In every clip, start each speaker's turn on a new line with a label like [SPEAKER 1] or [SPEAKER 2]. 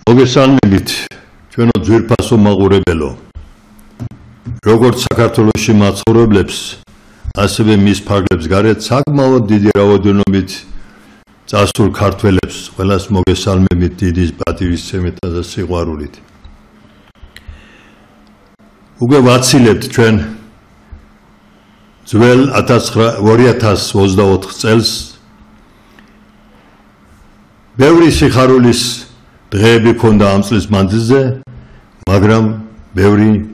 [SPEAKER 1] მოგესალმებით, ჩვენო ძვირფასო მაყურებელო. როგორც საქართველოში მაცხოვრებლებს, ასევე მის ფარგლებს გარეთ საკმაოდ დიდი რაოდენობით წასულ ქართველებს, ყველას მოგესალმებით დიდი პატივისცემითა და სიყვარულით. უკვე ვაცილებთ ჩვენ ძველ 2024 წელს ბევრი სიხარულის დღეები ქონდა ამ წლის მანძილზე, მაგრამ ბევრი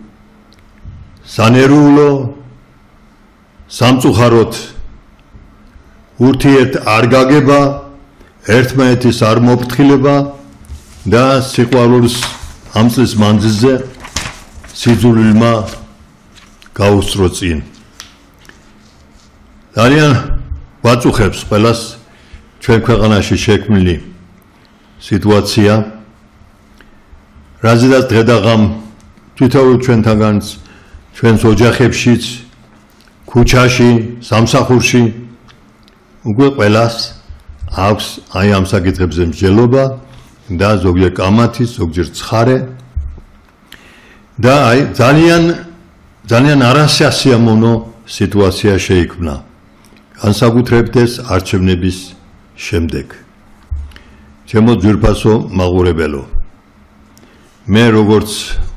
[SPEAKER 1] სანერუულო, სამწუხაროდ ურთიერთ არ გაგება, ერთმანეთის არ მოფრთხილება და სიყვარულს ამ წლის მანძილზე სიძულვილმა გაუსწრო წინ. ძალიან ვაწუხებს ყველას ჩვენ ქვეყანაში შექმნილი სიტუაცია, რაზედაც დღედაღამ თითოეულ ჩვენთანგანს, ჩვენს ოჯახებშიც, ქუჩაში, სამსახურში უკვე ყველას აქვს აი ამ საკითხებზე მსჯელობა და ზოგჯერ კამათი, ზოგჯერ ცხარე და აი ძალიან არასიამოვნო სიტუაცია შეიქმნა განსაკუთრებით ეს არჩევნების შემდეგ. ჩემო ძვირფასო მაყურებელო, მე როგორც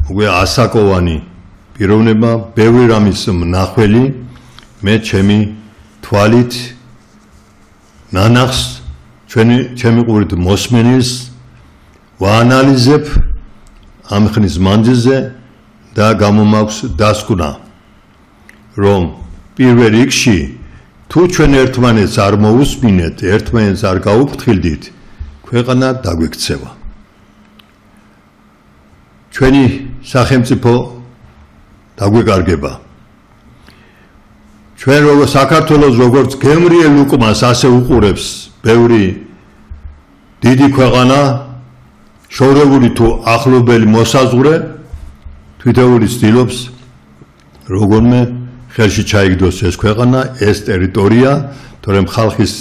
[SPEAKER 1] უკვე ასაკოვანი პიროვნება, ბევრი რამის მნახველი, მე ჩემი თვალით ნანახს, ჩემი ყურით მოსმენილს ვაანალიზებ ამ ხნის მანძილზე და გამომაქვს დასკვნა, რომ პირველ რიგში თუ ჩვენ ერთმანეთს არ მოусმინეთ, ერთმანეთს არ გაუფრთხილდით, ქვეყანა დაგვექცევა. ჩვენი სახელმწიფო დაგვეკარგება. ჩვენ როგორც საქართველოს როგორც გემრიელ უკმას ასე უყურებს ბევრი დიდი ქვეყანა, შორეული თუ ახლობელი მოსაზღვრე, თითოეული ცდილობს როგორმე ხელში ჩაიგდოს ეს ქვეყანა, ეს ტერიტორია, თორემ ხალხის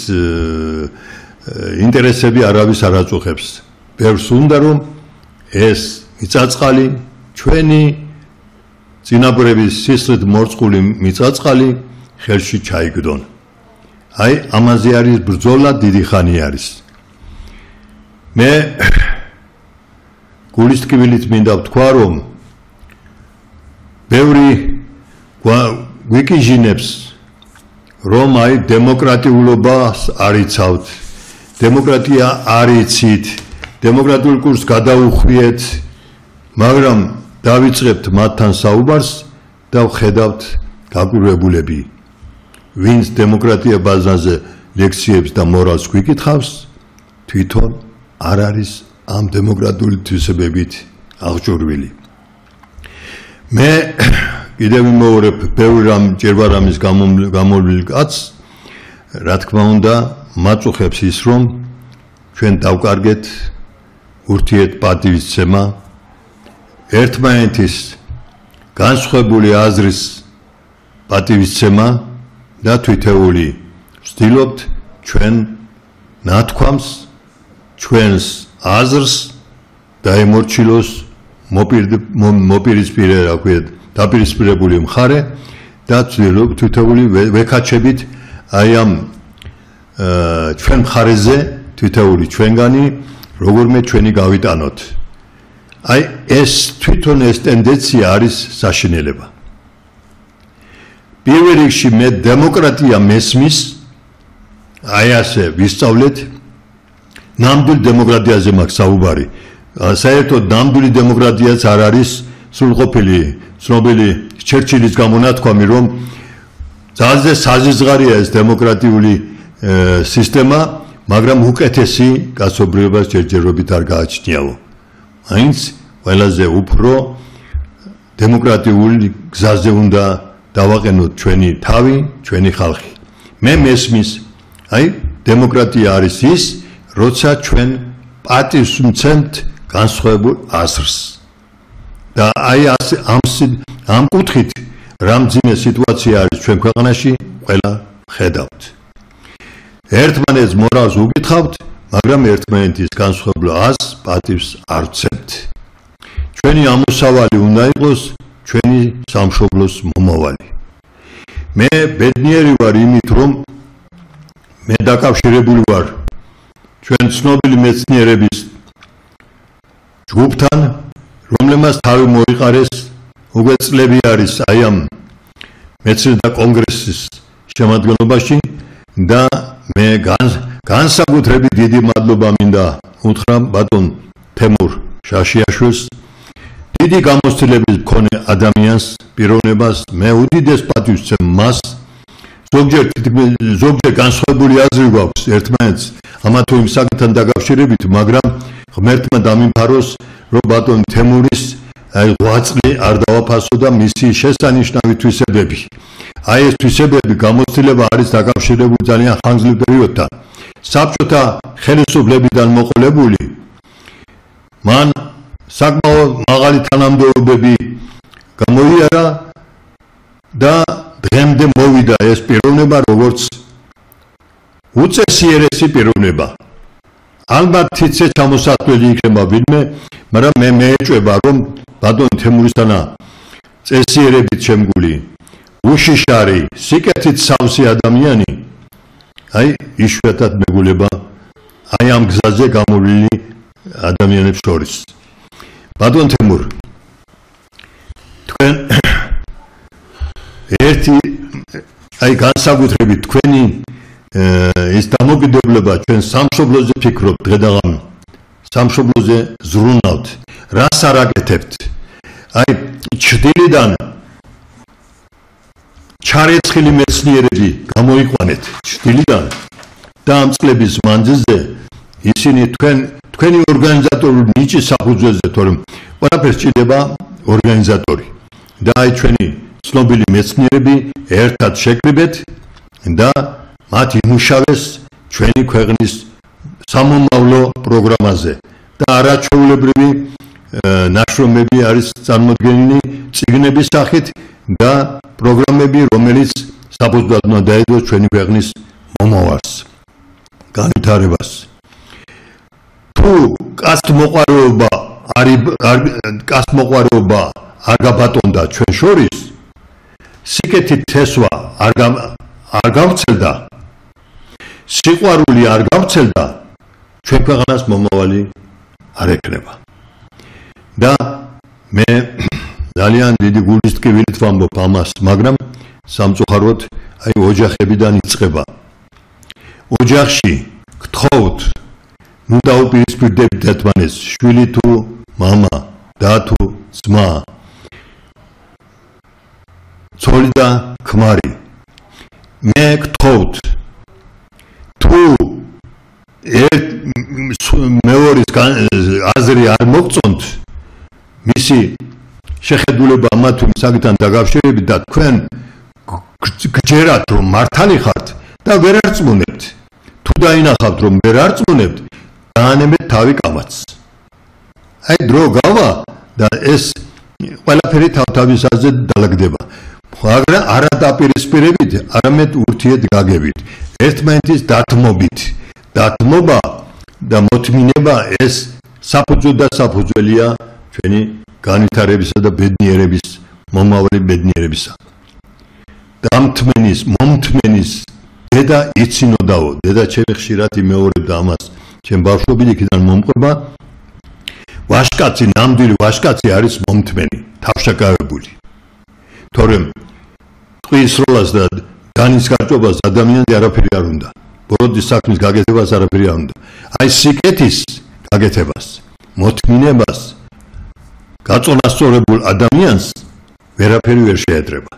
[SPEAKER 1] ინტერესები არავის არ აწუხებს. ბევრს უნდა რომ ეს მიწაწყალი, ჩვენი წინაპრების სისხლით მორწყული მიწაწყალი ხელში ჩაიგდონ. აი ამაზე არის ბრძოლა, დიდი ხანი არის. მე გულის ტკივილით მინდა ვთქვა, რომ ბევრი გვიკიჟინებს, რომ აი დემოკრატიულობას არ იცავთ, დემოკრატია არ იცით, დემოკრატიულ კურსს გადაუხვიეთ, მაგრამ დავიწყებთ მათთან საუბარს და ვხედავთ გაკვირვებულები, ვინც დემოკრატია ბაზაზე ლექციებს და მორალს გვიკითხავს, თვითონ არ არის ამ დემოკრატიული თვისებებით აღჭურვილი. მე კიდევ ვიმეორებ ბევრი რამ ჭირვა რამის გამოვლილ კაცს, რა თქმა უნდა, მაწუხებს ის, რომ ჩვენ დავკარგეთ ურთიერთ პატივისცემა, ერთმანეთის განსხვავებული აზრის პატივისცემა და თითოეული ვცდილობთ ჩვენ ნათქვამს, ჩვენს აზრს დაემორჩილოს დაპირისპირებული მხარე და ვცდილობთ თითოეული ვექაჩებით აი ამ ჩვენ მხარეზე თითოეული ჩვენგანი როგორმე ჩვენი გავიტანოთ. აი ეს თვითონ ეს ტენდენცია არის საშინელება. პირველ რიგში მე დემოკრატია მესმის, აი ასე ვისწავლეთ, ნამდვილ დემოკრატიაზე მაქვს საუბარი. საერთოდ ნამდვილი დემოკრატიაც არ არის სრულყოფილი, ცნობილი ჩერჩილის გამონათქვამი, რომ ძალზე საზიზღარია ეს დემოკრატიული სისტემა, მაგრამ უკეთესი კაცობრიობას ჯერჯერობით არ გააჩნიაო. მაინც ყველაზე უფრო დემოკრატიული გზაზე უნდა დავაყენოთ ჩვენი თავი, ჩვენი ხალხი. მე მესმის, აი დემოკრატია არის ის, როცა ჩვენ პატივს ვცემთ განსხვავებულ აზრს. და აი ამ კუთხით რამძიმე სიტუაცია არის ჩვენ ქვეყანაში, ყველა ხედავთ. ერთმანეთს მორალს უკითხავთ, მაგრამ ერთმანეთის განსხვავებულას პატივს არ ვცემთ. ჩვენი ამოსავალი უნდა იყოს ჩვენი სამშობლოს მომავალი. მე ბედნიერი ვარ იმით, რომ მე დაკავშირებული ვარ ჩვენ ცნობილი მეცნიერების ჯგუფთან, რომლებმაც თავი მოიყარეს უკვე წლები არის აი ამ მეცნიერთა კონგრესის შემადგენლობაში და მე განსაკუთრებით დიდი მადლობა მინდა უთხრა ბატონ თემურ შაშიაშვილს, დიდი გამოცდილების მქონე ადამიანს, პიროვნებას, მე უდიდეს პატივს ვცემ მას. ზოგჯერ განსხვავებული აზრი გვაქვს ერთმანეთს ამა თუ იმ საკითხთან დაკავშირებით, მაგრამ ღმერთმა დამიმფაროს, რომ ბატონ თემურის ღვაწლი არ დავაფასო და მისი შესანიშნავი თვისებები. აი ეს თვისებები გამოცდილება არის დაკავშირებული ძალიან ხანგრძლივ პერიოდთან. საბჭოთა ხელისუფლებიდან მოყოლებული მან საკმაოდ მაღალი თანამდებობები გამოიარა და დღემდე მოვიდა ეს პიროვნება როგორც უწესიერესი პიროვნება. ალბათ თითქოს ჩამოსათვლელი იქნება ვინმე, მაგრამ მე მეეჭვება, რომ ბატონ თემურისთანა წესიერებით შემგული, უშიშარი, სიკეთით სავსე ადამიანი, აი იშვიათად მეგულება აი ამ გზაზე გამოვლილი ადამიანებს შორის. ბატონ თემურ, თქვენ ერთი აი განსაკუთრებით თქვენი ის დამოკიდებულება ჩვენ სამშობლოზე ფიქრობთ დღედაღამ, სამშობლოზე ზრუნავთ, რას არ აკეთებთ? აი ჩრდილიდან ჩარეცხილი მეცნიერები გამოიყვანეთ ჩრდილიდან და ამ წლების მანძილზე ისინი თქვენი ორგანიზატორული ნიჭის საფუძველზე, თორემ ყველაფერს ჭირდება ორგანიზატორი და აი ჩვენი ცნობილი მეცნიერები ერთად შეკრიბეთ და მათ იმუშავეს ჩვენი ქვეყნის სამომავლო პროგრამაზე და არაჩვეულებრივი ნაშრომები არის წარმოდგენილი წიგნების სახით და პროგრამები, რომელიც საფუძვლად უნდა დაედოს ჩვენი ქვეყნის მომავალს, განვითარებას. თუ კასტმოყვარეობა არ გაბატონდა ჩვენ შორის, სიკეთით თესვა არ გავრცელდა, სიყვარული არ გავრცელდა, ჩვენ ქვეყანას მომავალი არ ექნება. და მე ძალიან დიდი გულის ტკივილით ვამბობ ამას, მაგრამ სამწუხაროდ აი ოჯახებიდან იწყება. ოჯახში გთხოვთ, ნუ დაუპირისპირდებით ერთმანეთს, შვილი თუ მამა, და თუ ძმა, ცოლი და ქმარი. მე გთხოვთ, თუ მეორის აზრი არ მოგწონთ, მისი შეხედულება ამა თუ იმ საკითხთან დაკავშირებით და თქვენ გჯერათ, რომ მართალი ხართ და ვერ არწმუნებთ, თუ დაინახავთ, რომ ვერ არწმუნებთ, დაანებეთ თავი კამათს. აი დრო გავა და ეს ყველაფერი თავთავის აზრზე დალაგდება. მაგრამ არა დაპირისპირებით, არამედ ურთიერთ გაგებით, ერთმანეთის დათმობით. დათმობა და მოთმინება ეს საფუძველი და საფუძველია ჩვენი განვითარებისა და ბედნიერების, მომავალი ბედნიერებისა. მომთმენის დედა იცინოდაო, დედა ჩემი ხშირად იმეორებდა ამას, ჩემ ბავშვობით იქიდან მომყვება, ვაშკაცი, ნამდვილი ვაშკაცი არის მომთმენი, თავშეკავებული. თორემ ტყის როლას და დანის გარჭობას ადამიანზე არაფერი არ უნდა. ბოროტის საქმის გაკეთებას არაფერი არ უნდა. აი სიკეთის გაკეთებას, მოთმინებას, გაწონასწორებულ ადამიანს ვერაფერი ვერ შეეძრება.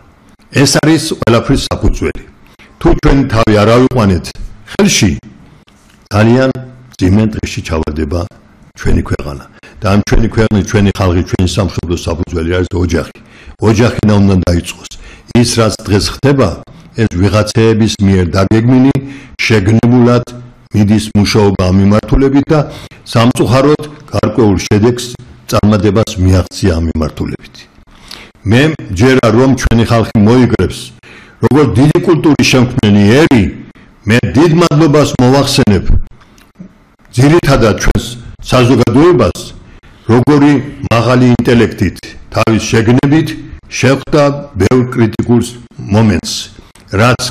[SPEAKER 1] ეს არის ყველაფრის საფუძველი. თუ ჩვენ თავი არ ავიყვანეთ ხელში, ძალიან ძიმე დღეში ჩავარდება ჩვენი ქვეყანა. და ამ ჩვენი ქვეყნის, ჩვენი ხალხი, ჩვენი სამშობლოს საფუძველი არის ოჯახი. ოჯახიდან უნდა დაიწყოს. ის რაც დღეს ხდება, ეს ვიღაცეების მიერ დაგეგმილი, შეგნებულად მიდის მუშაობა ამ მიმართულებით და სამწუხაროდ გარკვეულ შედეგს წარმატებას მიაღწია ამ მიმართულებით. მე მჯერა, რომ ჩვენი ხალხი მოიგრებს, როგორც დიდი კულტურის შემქმნელი ერი, მე დიდ მადლობას მოვახსენებ ძირითადად ჩვენს საზოგადოებას როგორი მაღალი ინტელექტით, თავის შეგნებით შეხვდა ბევრ კრიტიკულ მომენტს, რაც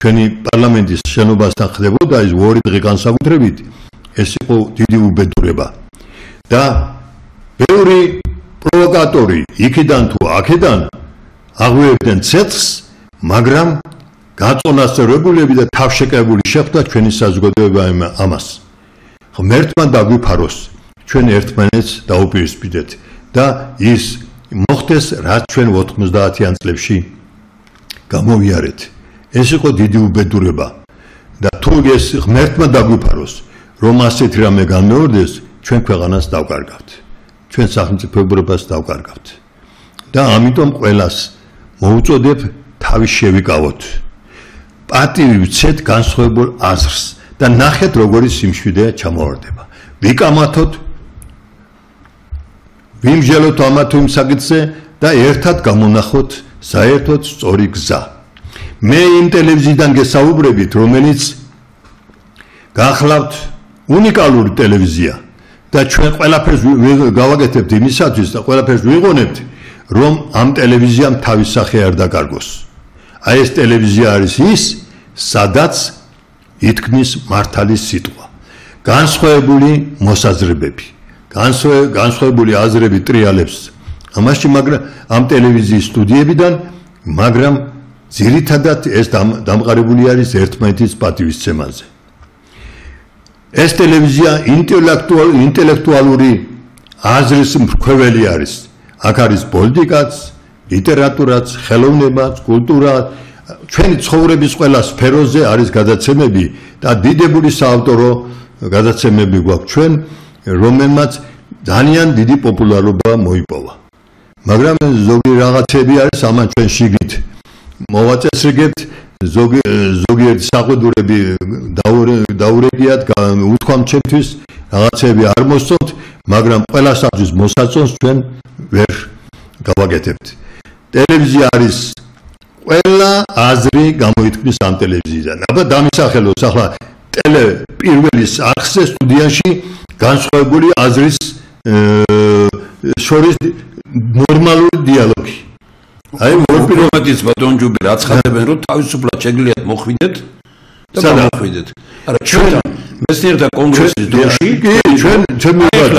[SPEAKER 1] ჩვენი პარლამენტის შენობასთან ხდებოდა ეს 2 დღე განსაკუთრებით, ეს იყო დიდი უბედურება. და ბევრი პროვოკატორი იქიდან თუ აქედან აღვიებდნენ ცეცხლს, მაგრამ გაწონასწორებული და თავშეკავებული შეხვდა ჩვენი საზოგადოება ამას. ღმერთმა დაგვიფაროს, ჩვენ ერთმანეთს დაუპირისპირდეთ და ის მოხდეს, რაც ჩვენ 90-იან წლებში გამოვიარეთ. ეს იყო დიდი უბედურება და თუ ეს ღმერთმა დაგვიფაროს, რომ ასეთ რამე გამეორდეს, ჩვენ ქვეყანას დავკარგავთ. ჩვენ სახელმწიფოებრობას დავკარგავთ. და ამიტომ ყველას მოუწოდებ თავის შევიკავოთ. პატივი ვცეთ განსხვავებულ აზრს და ნახეთ როგორი სიმშვიდე ჩამოვარდება. ვიკამათოთ, ვიმსჯელოთ ამა თუ იმ საკითხზე და ერთად გამონახოთ საერთოდ სწორი გზა. მე იმ ტელევიზიიდან გესაუბრებით, რომელიც გახლავთ უნიკალური ტელევიზია და ჩვენ ყველაფერს გავაკეთებთ იმისათვის და ყველაფერს ვიღონებთ, რომ ამ ტელევიზიამ თავის სახე არ დაკარგოს. აი ეს ტელევიზია არის ის, სადაც ითქმის მართალის სიტყვა. განსხვავებული მოსაზრებები, განსხვავებული აზრები ტრიალებს ამაში, მაგრამ ამ ტელევიზიის სტუდიებიდან, მაგრამ ძირითადად ეს დამყარებული არის ერთმანეთის პატივისცემაზე. ეს ტელევიზია ინტელექტუალური აზრის მრქვეველი არის. აქ არის პოლიტიკაც, ლიტერატურაც, ხელოვნებაც, კულტურა, ჩვენი ცხოვრების ყველა სფეროზე არის გადაცემები და დიდებული საავტორო გადაცემები გვაქვს ჩვენ, რომელმაც ძალიან დიდი პოპულარობა მოიპოვა. მაგრამ ზოგი რაღაცები არის ამან ჩვენ შიგნით მოვაწესრიგებთ, ზოგიერთი საყვედურები დაურეგიათ, უთქვამთ ჩემთვის, რაღაცები არ მოსწონთ, მაგრამ ყველასთვის მოსაწონს ჩვენ ვერ გავაკეთებთ. ტელევიზია არის ყველა აზრი გამოითქმის ამ ტელევიზიიდან. აბა დამისახელოს ახლა პირველის არხზე სტუდიაში განსხვავებული აზრის შორის ნორმალური დიალოგი. აი
[SPEAKER 2] მოპირობითიც ბატონ ჯუბი რაც ხდებენ რომ თავისუფლად შეგიძლიათ მოხვიდეთ და გამოხვიდეთ. არა ჩვენ მეცნიერთა კონგრესის დროში ჩვენ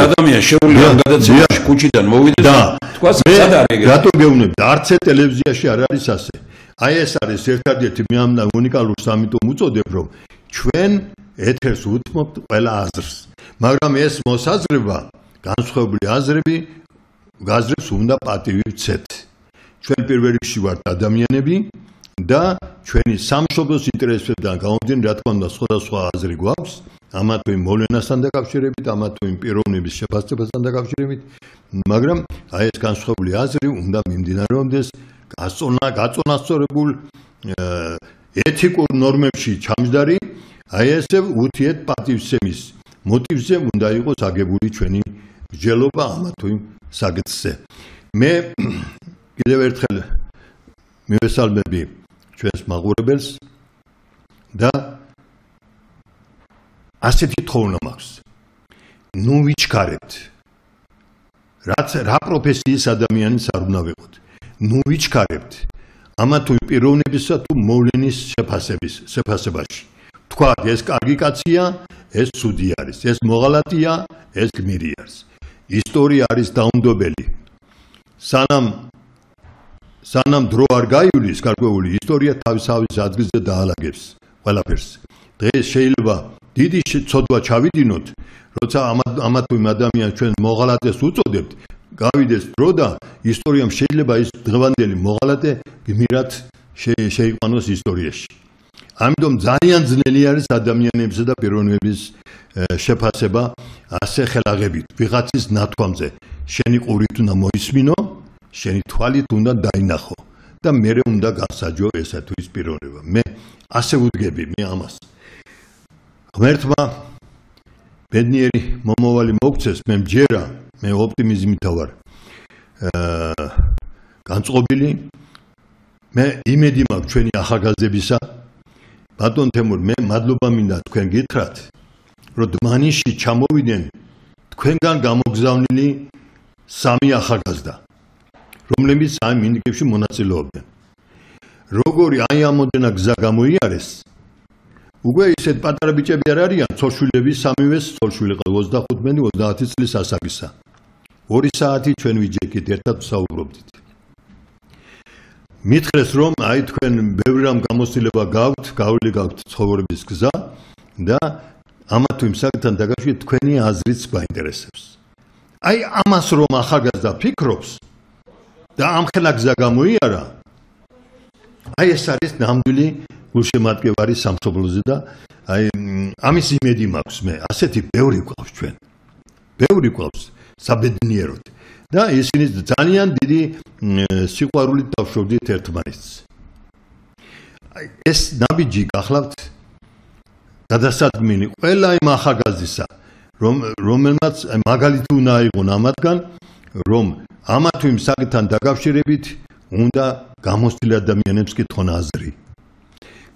[SPEAKER 2] ადამიანს შეუძლია გადაცემაში ქუჩიდან მოვიდეს და თქვა სად არის
[SPEAKER 1] რატო გეუბნებთ არც ტელევიზიაში არ არის ასე. აი ეს არის ერთადერთი მე ამ უნიკალურს ამიტომ უწოდებ რომ ჩვენ ეთერს უთმობთ ყველა აზრს, მაგრამ ეს მოსაზრება განსხვავებული აზრებს უნდა პატივი ვცეთ. ჩვენ პირველ რიგში ვართ ადამიანები და ჩვენი სამშობლოს ინტერესებიდან გამომდინარე, რა თქმა უნდა, სხვადასხვა აზრი გვაქვს, ამა თუ იმ მოვლენასთან დაკავშირებით, ამა თუ იმ პიროვნების შეფასებასთან დაკავშირებით, მაგრამ აი ეს განსხვავებული აზრი უნდა მიმდინარეობდეს გაწონასწორებულ ეთიკურ ნორმებში ჩამჯდარი, აი ესე უთიეთ პატივისცემის მოტივზე უნდა იყოს აგებული ჩვენი მსჯელობა ამა თუ იმ საკითხზე. მე კიდევ ერთხელ მივესალმები ჩვენს მაყურებელს და ასეთი თხოვნა მაქვს. ნუ ვიჩქარებთ. რა პროფესიის ადამიანის არ უნდა ვიყოთ. ნუ ვიჩქარებთ. ამა თუ პიროვნებისა თუ მოვლენის შეფასებაში. თქვა ეს კარგი კაცია, ეს ცუდი არის, ეს მოღალატეა, ეს გმირი არის. ისტორია არის დაუნდობელი. სანამ დრო არ გაივლის გარკვეული ისტორია თავის ადგილზე დაალაგებს ყველაფერს. დღეს შეიძლება დიდი ცოდვა ჩავიდინოთ, როცა ამა თუ იმ ადამიანს ჩვენ მოღალატეს უწოდებთ, გავიდეს დრო და ისტორიამ შეიძლება ის დღევანდელი მოღალატე გმირად შეიყვანოს ისტორიაში. ამიტომ ძალიან ძნელი არის ადამიანებისა და პიროვნების შეფასება ასე ხელაღებით, ვიღაცის ნათქვამზე. შენი ყურით უნდა მოისმინო, შენი თვალით უნდა დაინახო და მერე უნდა გასაჯო ესა თუ ის პიროვნება. მე ასე ვუდგები მე ამას. ღმერთმა ბედნიერი მომავალი მოგცეს, მე მჯერა, მე ოპტიმიზმით ვარ განწყობილი. მე იმედი მაქვს ჩვენი ახალგაზრდებისა. ბატონ თემურ, მე მადლობა მინდა თქვენ გითხრათ, რომ დმანიში ჩამოვიდნენ თქვენგან გამოგზავნილი 3 ახალგაზრდა, რომლებიც ამ მინიკებში მონაწილეობდნენ. როგორი აი ამოდენა გზა გამოიარეს, უკვე ისეთ პატარა ბიჭები არ არიან, ცოლშვილები, სამივეს ცოლშვილი 25-30 წლის ასაკისა. 2 საათი ჩვენ ვიჯექით, ერთად ვსაუბრობდით. მითხრეს რომ აი თქვენ ბევრი რამ გამოცდილება გაქვთ, გავლილი გაქვთ ცხოვრების გზა და ამა თუ იმ საკითხთან დაკავშირებით თქვენი აზრიც გვაინტერესებს. აი ამას რომ ახალგაზრდა ფიქრობს და ამხელა გზა გამოიარა, აი ეს არის ნამდვილი გულშემატკივარი სამშობლოზე და აი ამის იმედი მაქვს მე. ასეთი ბევრი გვყავს ჩვენ. ბევრი გვყავს საბედნიეროდ. და ისინი ძალიან დიდი სიყვარულით დავშორდით ერთმანეთს. ეს ნაბიჯი გახლავთ გადასადგმელი ყველა იმ ახალგაზრდისა, რომელმაც მაგალითი უნდა აიღონ ამათგან, რომ ამა თუ იმ საკითხთან დაკავშირებით უნდა გამოცდილ ადამიანებს კითხონ აზრი.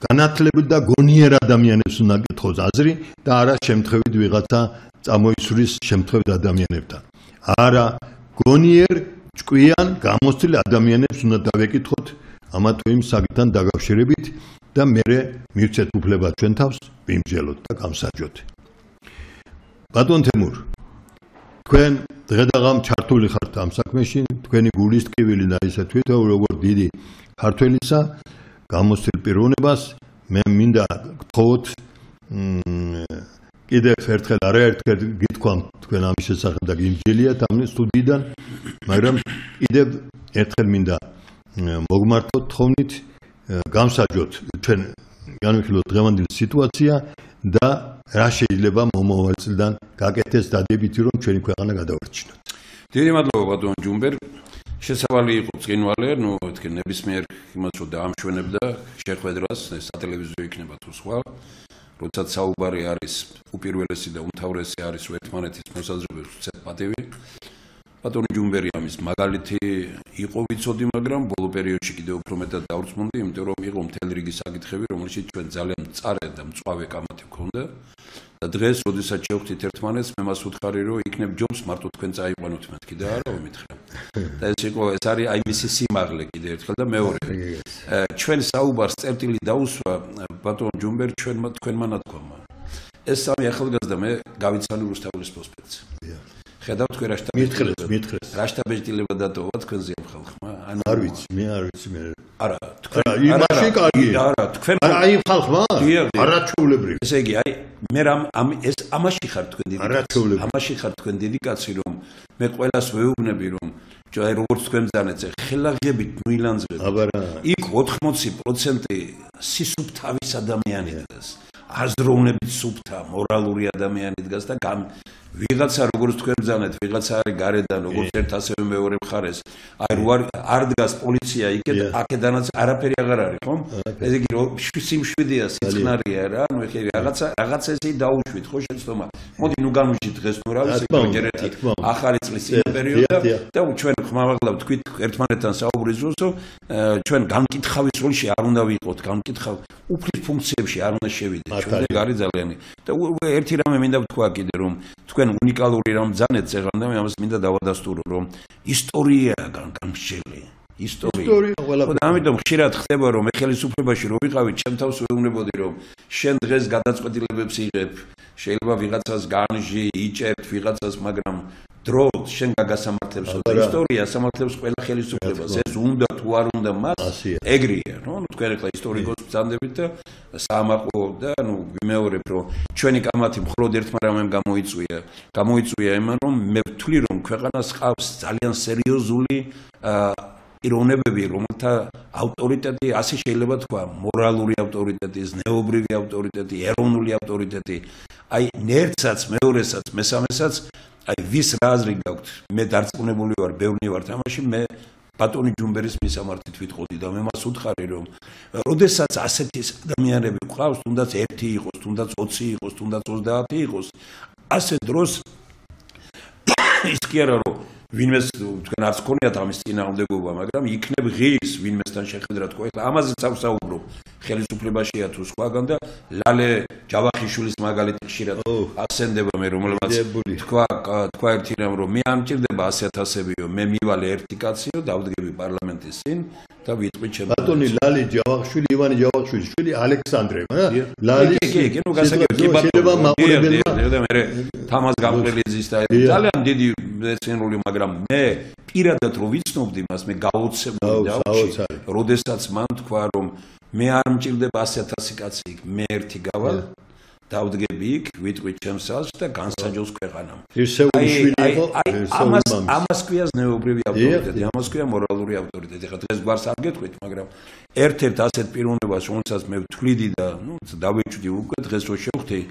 [SPEAKER 1] განათლებული და გონიერ ადამიანებს უნდა კითხოს აზრი და არა შემთხვევით ვიღაცა წამოისვრის შემთხვევით ადამიანებთან. არა გონიერ, ჭკვიან, გამოცდილ ადამიანებს უნდა დავეკითხოთ ამა თუ იმ საკითხთან დაკავშირებით და მერე მივცეთ უფლება ჩვენ თავს ვიმსჯელოთ და გამსაჯოთ. ბატონ თემურ, თქვენ დღედაღამ ჩართული ხართ ამ საქმეში, თქვენი გულის ტკივილი და ისე თვითონ როგორც დიდი ქართველისა გამოცდილ პიროვნებას მე მინდა გთხოვოთ კიდევ ერთხელ არაერთხელ გითქვამ თქვენ ამის შესახებ და გიმსჯელიათ ამ სტუდიიდან, მაგრამ კიდევ ერთხელ მინდა მოგმართოთ თხოვნით, გამსაჯოთ ჩვენ განვიხილოთ დღევანდელი სიტუაცია და რა შეიძლება მომავალ წლიდან გაკეთდეს დადებითი რომ ჩვენი ქვეყანა გადავარჩინოთ.
[SPEAKER 2] დიდი მადლობა ბატონ ჯუმბერ. შესავალი იყო წინვალე, თქვენ ნებისმიერ იმას რომ დაამშვენებდა შეხვედრას, სატელევიზიო იქნება თუ სხვა. როდესაც საუბარი არის უპირველესი და უმთავრესი არის ერთმანეთის მოსაზრებებს ვცეთ პატივი. ბატონი ჯუმბერი ამის მაგალითი იყო ვიცოდი, მაგრამ ბოლო პერიოდში კიდევ უფრო მეტად დავრწმუნდი, იმიტომ რომ იყო მთელი რიგი საკითხები, რომელშიც ჩვენ ძალიან მწარე და მწვავე კამათი გვქონდა. და დღეს, როდესაც შევხვდით ერთმანეთს, მე მას ვუთხარი, რომ იქნებ ჯობს მარტო თქვენ წაიყვანოთ მეთქი და არა ვემითხრა. და ეს არის აი მისი სიმაღლე კიდევ ერთხელ და მეორე. ჩვენ საუბარს წერტილი დაუსვა ბატონ ჯუმბერ თქვენმა ნათქვამმა. ეს 3 ახალგაზრდა მე გავიცანი რუსთავის პროსპექტზე. ხედავთ თქვენ რა
[SPEAKER 1] მითხრეს.
[SPEAKER 2] რა შტაბეჭდილება დატოვა თქვენზე ამ ხალხმა?
[SPEAKER 1] არ ვიცი, მე არ ვიცი მე.
[SPEAKER 2] არა, თქვენ
[SPEAKER 1] იმაში კარგია.
[SPEAKER 2] არა, თქვენ
[SPEAKER 1] აი იმ ხალხმა? არაჩვეულებრივი.
[SPEAKER 2] ესე იგი, აი მე ეს ამაში ხარ თქვენ დიდი
[SPEAKER 1] არაჩვეულებრივი.
[SPEAKER 2] ამაში ხარ თქვენ დიდი კაცი, რომ მე ყველას ვეუბნები, რომ აი როგორც თქვენ ბრძანეთზე ხელაღებით ნუილანძღები. აბარა. იქ 80% სისუფთავის ადამიანი დგას. აზროვნებით სუფთა, მორალური ადამიანი დგას და ვიღაცა როგორც თქვენ ბრძანეთ, ვიღაცა არის გარედან, როგორც ერთ ასევე მეორე მხარეს. აი არ დგას პოლიცია იქეთ, აქედანაც არაფერი აღარ არის, ხო? ესე იგი რომ სიმშვიდეა, სიწყნარია რა, ანუ ეხლა რაღაცა ესე დაუშვით, ხო შეცდომა. მოდი ნუ განვიჭით დღეს ნუ რა ვიცი, ჯერეთი ახალი წლის წინა პერიოდა და ჩვენ ხმამაღლა ვთქვით ერთმანეთთან საუბრის დროს, ჩვენ განკითხავის როლში არ უნდა ვიყოთ, განკითხავ უფლის ფუნქციებში არ უნდა შევიდეთ. ჩვენ გარი ძალიან. და ერთი რამე მინდა ვთქვა კიდე რომ თქვენ უნიკალური რამ ბრძანეთ წეღან და მე ამას მინდა დავადასტურო რომ ისტორიაა გამსჯელი. ისტორია. და ამიტომ ხშირად ხდება რომ მე ხელისუფლებაში რო ვიყავი, ჩემ თავს ვეუბნებოდი რომ შენ დღეს გადაწყვეტილებებს იღებ, შეიძლება ვიღაცას განჟი, იჭერთ ვიღაცას, მაგრამ დრო შენ გაგასამართლებს და ისტორია სამართლებს ყველა ხელისუფლებას. ეს უნდა თუ არ უნდა მას ეგრეა, ნუ თქვენ ახლა ისტორიკოს ბრძანდებით და საამაყო და ნუ ვიმეორებ რომ ჩვენი კამათი მხოლოდ ერთმა რამემ გამოიწვია იმან რომ მე ვთვლი რომ ქვეყანას ყავს ძალიან სერიოზული პიროვნებები, რომელთა ავტორიტეტი ასე შეიძლება თქვა, მორალური ავტორიტეტი, ზნეობრივი ავტორიტეტი, ეროვნული ავტორიტეტი, აი ერთსაც, მეორესაც, მესამესაც, აი ვის რა აზრი გაქვთ? მე დარწმუნებული ვარ, ბევრი ვარ თამაში, მე ბატონი ჯუმბერის მისამართით ვიტყოდი და მე მას ვუთხარი, რომ როდესაც ასეთი ადამიანები გვყავს, თუნდაც 1 იყოს, თუნდაც 20 იყოს, თუნდაც 30 იყოს, ასე დროს ის კი არა რომ ვინმეს თქვენ არც გქონიათ ამის წინააღმდეგობა, მაგრამ იქნებ ღირს ვინმესთან შეხედრა თქვა. ეხლა ამაზეც ავსაუბრო. ხელისუფლებაშია თუ სხვაგან და ლალე ჯავახიშვილის მაგალითი ხშირად ახსენდება მე რომელმაც თქვა ერთი რამ რომ მე არ მჭირდება 100,000-იო, მე მივალე ერთი კაციო დავდგები პარლამენტის წინ და ვიტყვი ჩემს
[SPEAKER 1] ბატონი ლალი ჯავახიშვილი, ივანე ჯავახიშვილის შვილი ალექსანდრე, რა? ლალი
[SPEAKER 2] კი, ნუ გასაგებია
[SPEAKER 1] შეიძლება მაყურებელმა
[SPEAKER 2] და მე თამას გამყრელიძის და ძალიან დიდი მეცნიერული, მაგრამ მე პირადად რო ვიცნობდი მას, მე გაოცებული დავში, როდესაც მან თქვა რომ მე არ მჭირდება 100,000 კაცი იქ, მე ერთი გავალ, დავდგები იქ, ვიტყვი ჩემს ალს და განსაჯოს ქვეყანამ. ამას ქვია ზნეობრივი ავტორიტეტი, ამას ქვია მორალური ავტორიტეტი. ხა დღეს გვარს არ გეტყვით, მაგრამ ერთ-ერთ ასეთ პიროვნებას, რომელსაც მე ვთვლიდი და ნუ დავიჭვდი უკვე დღეს რო შევხვდი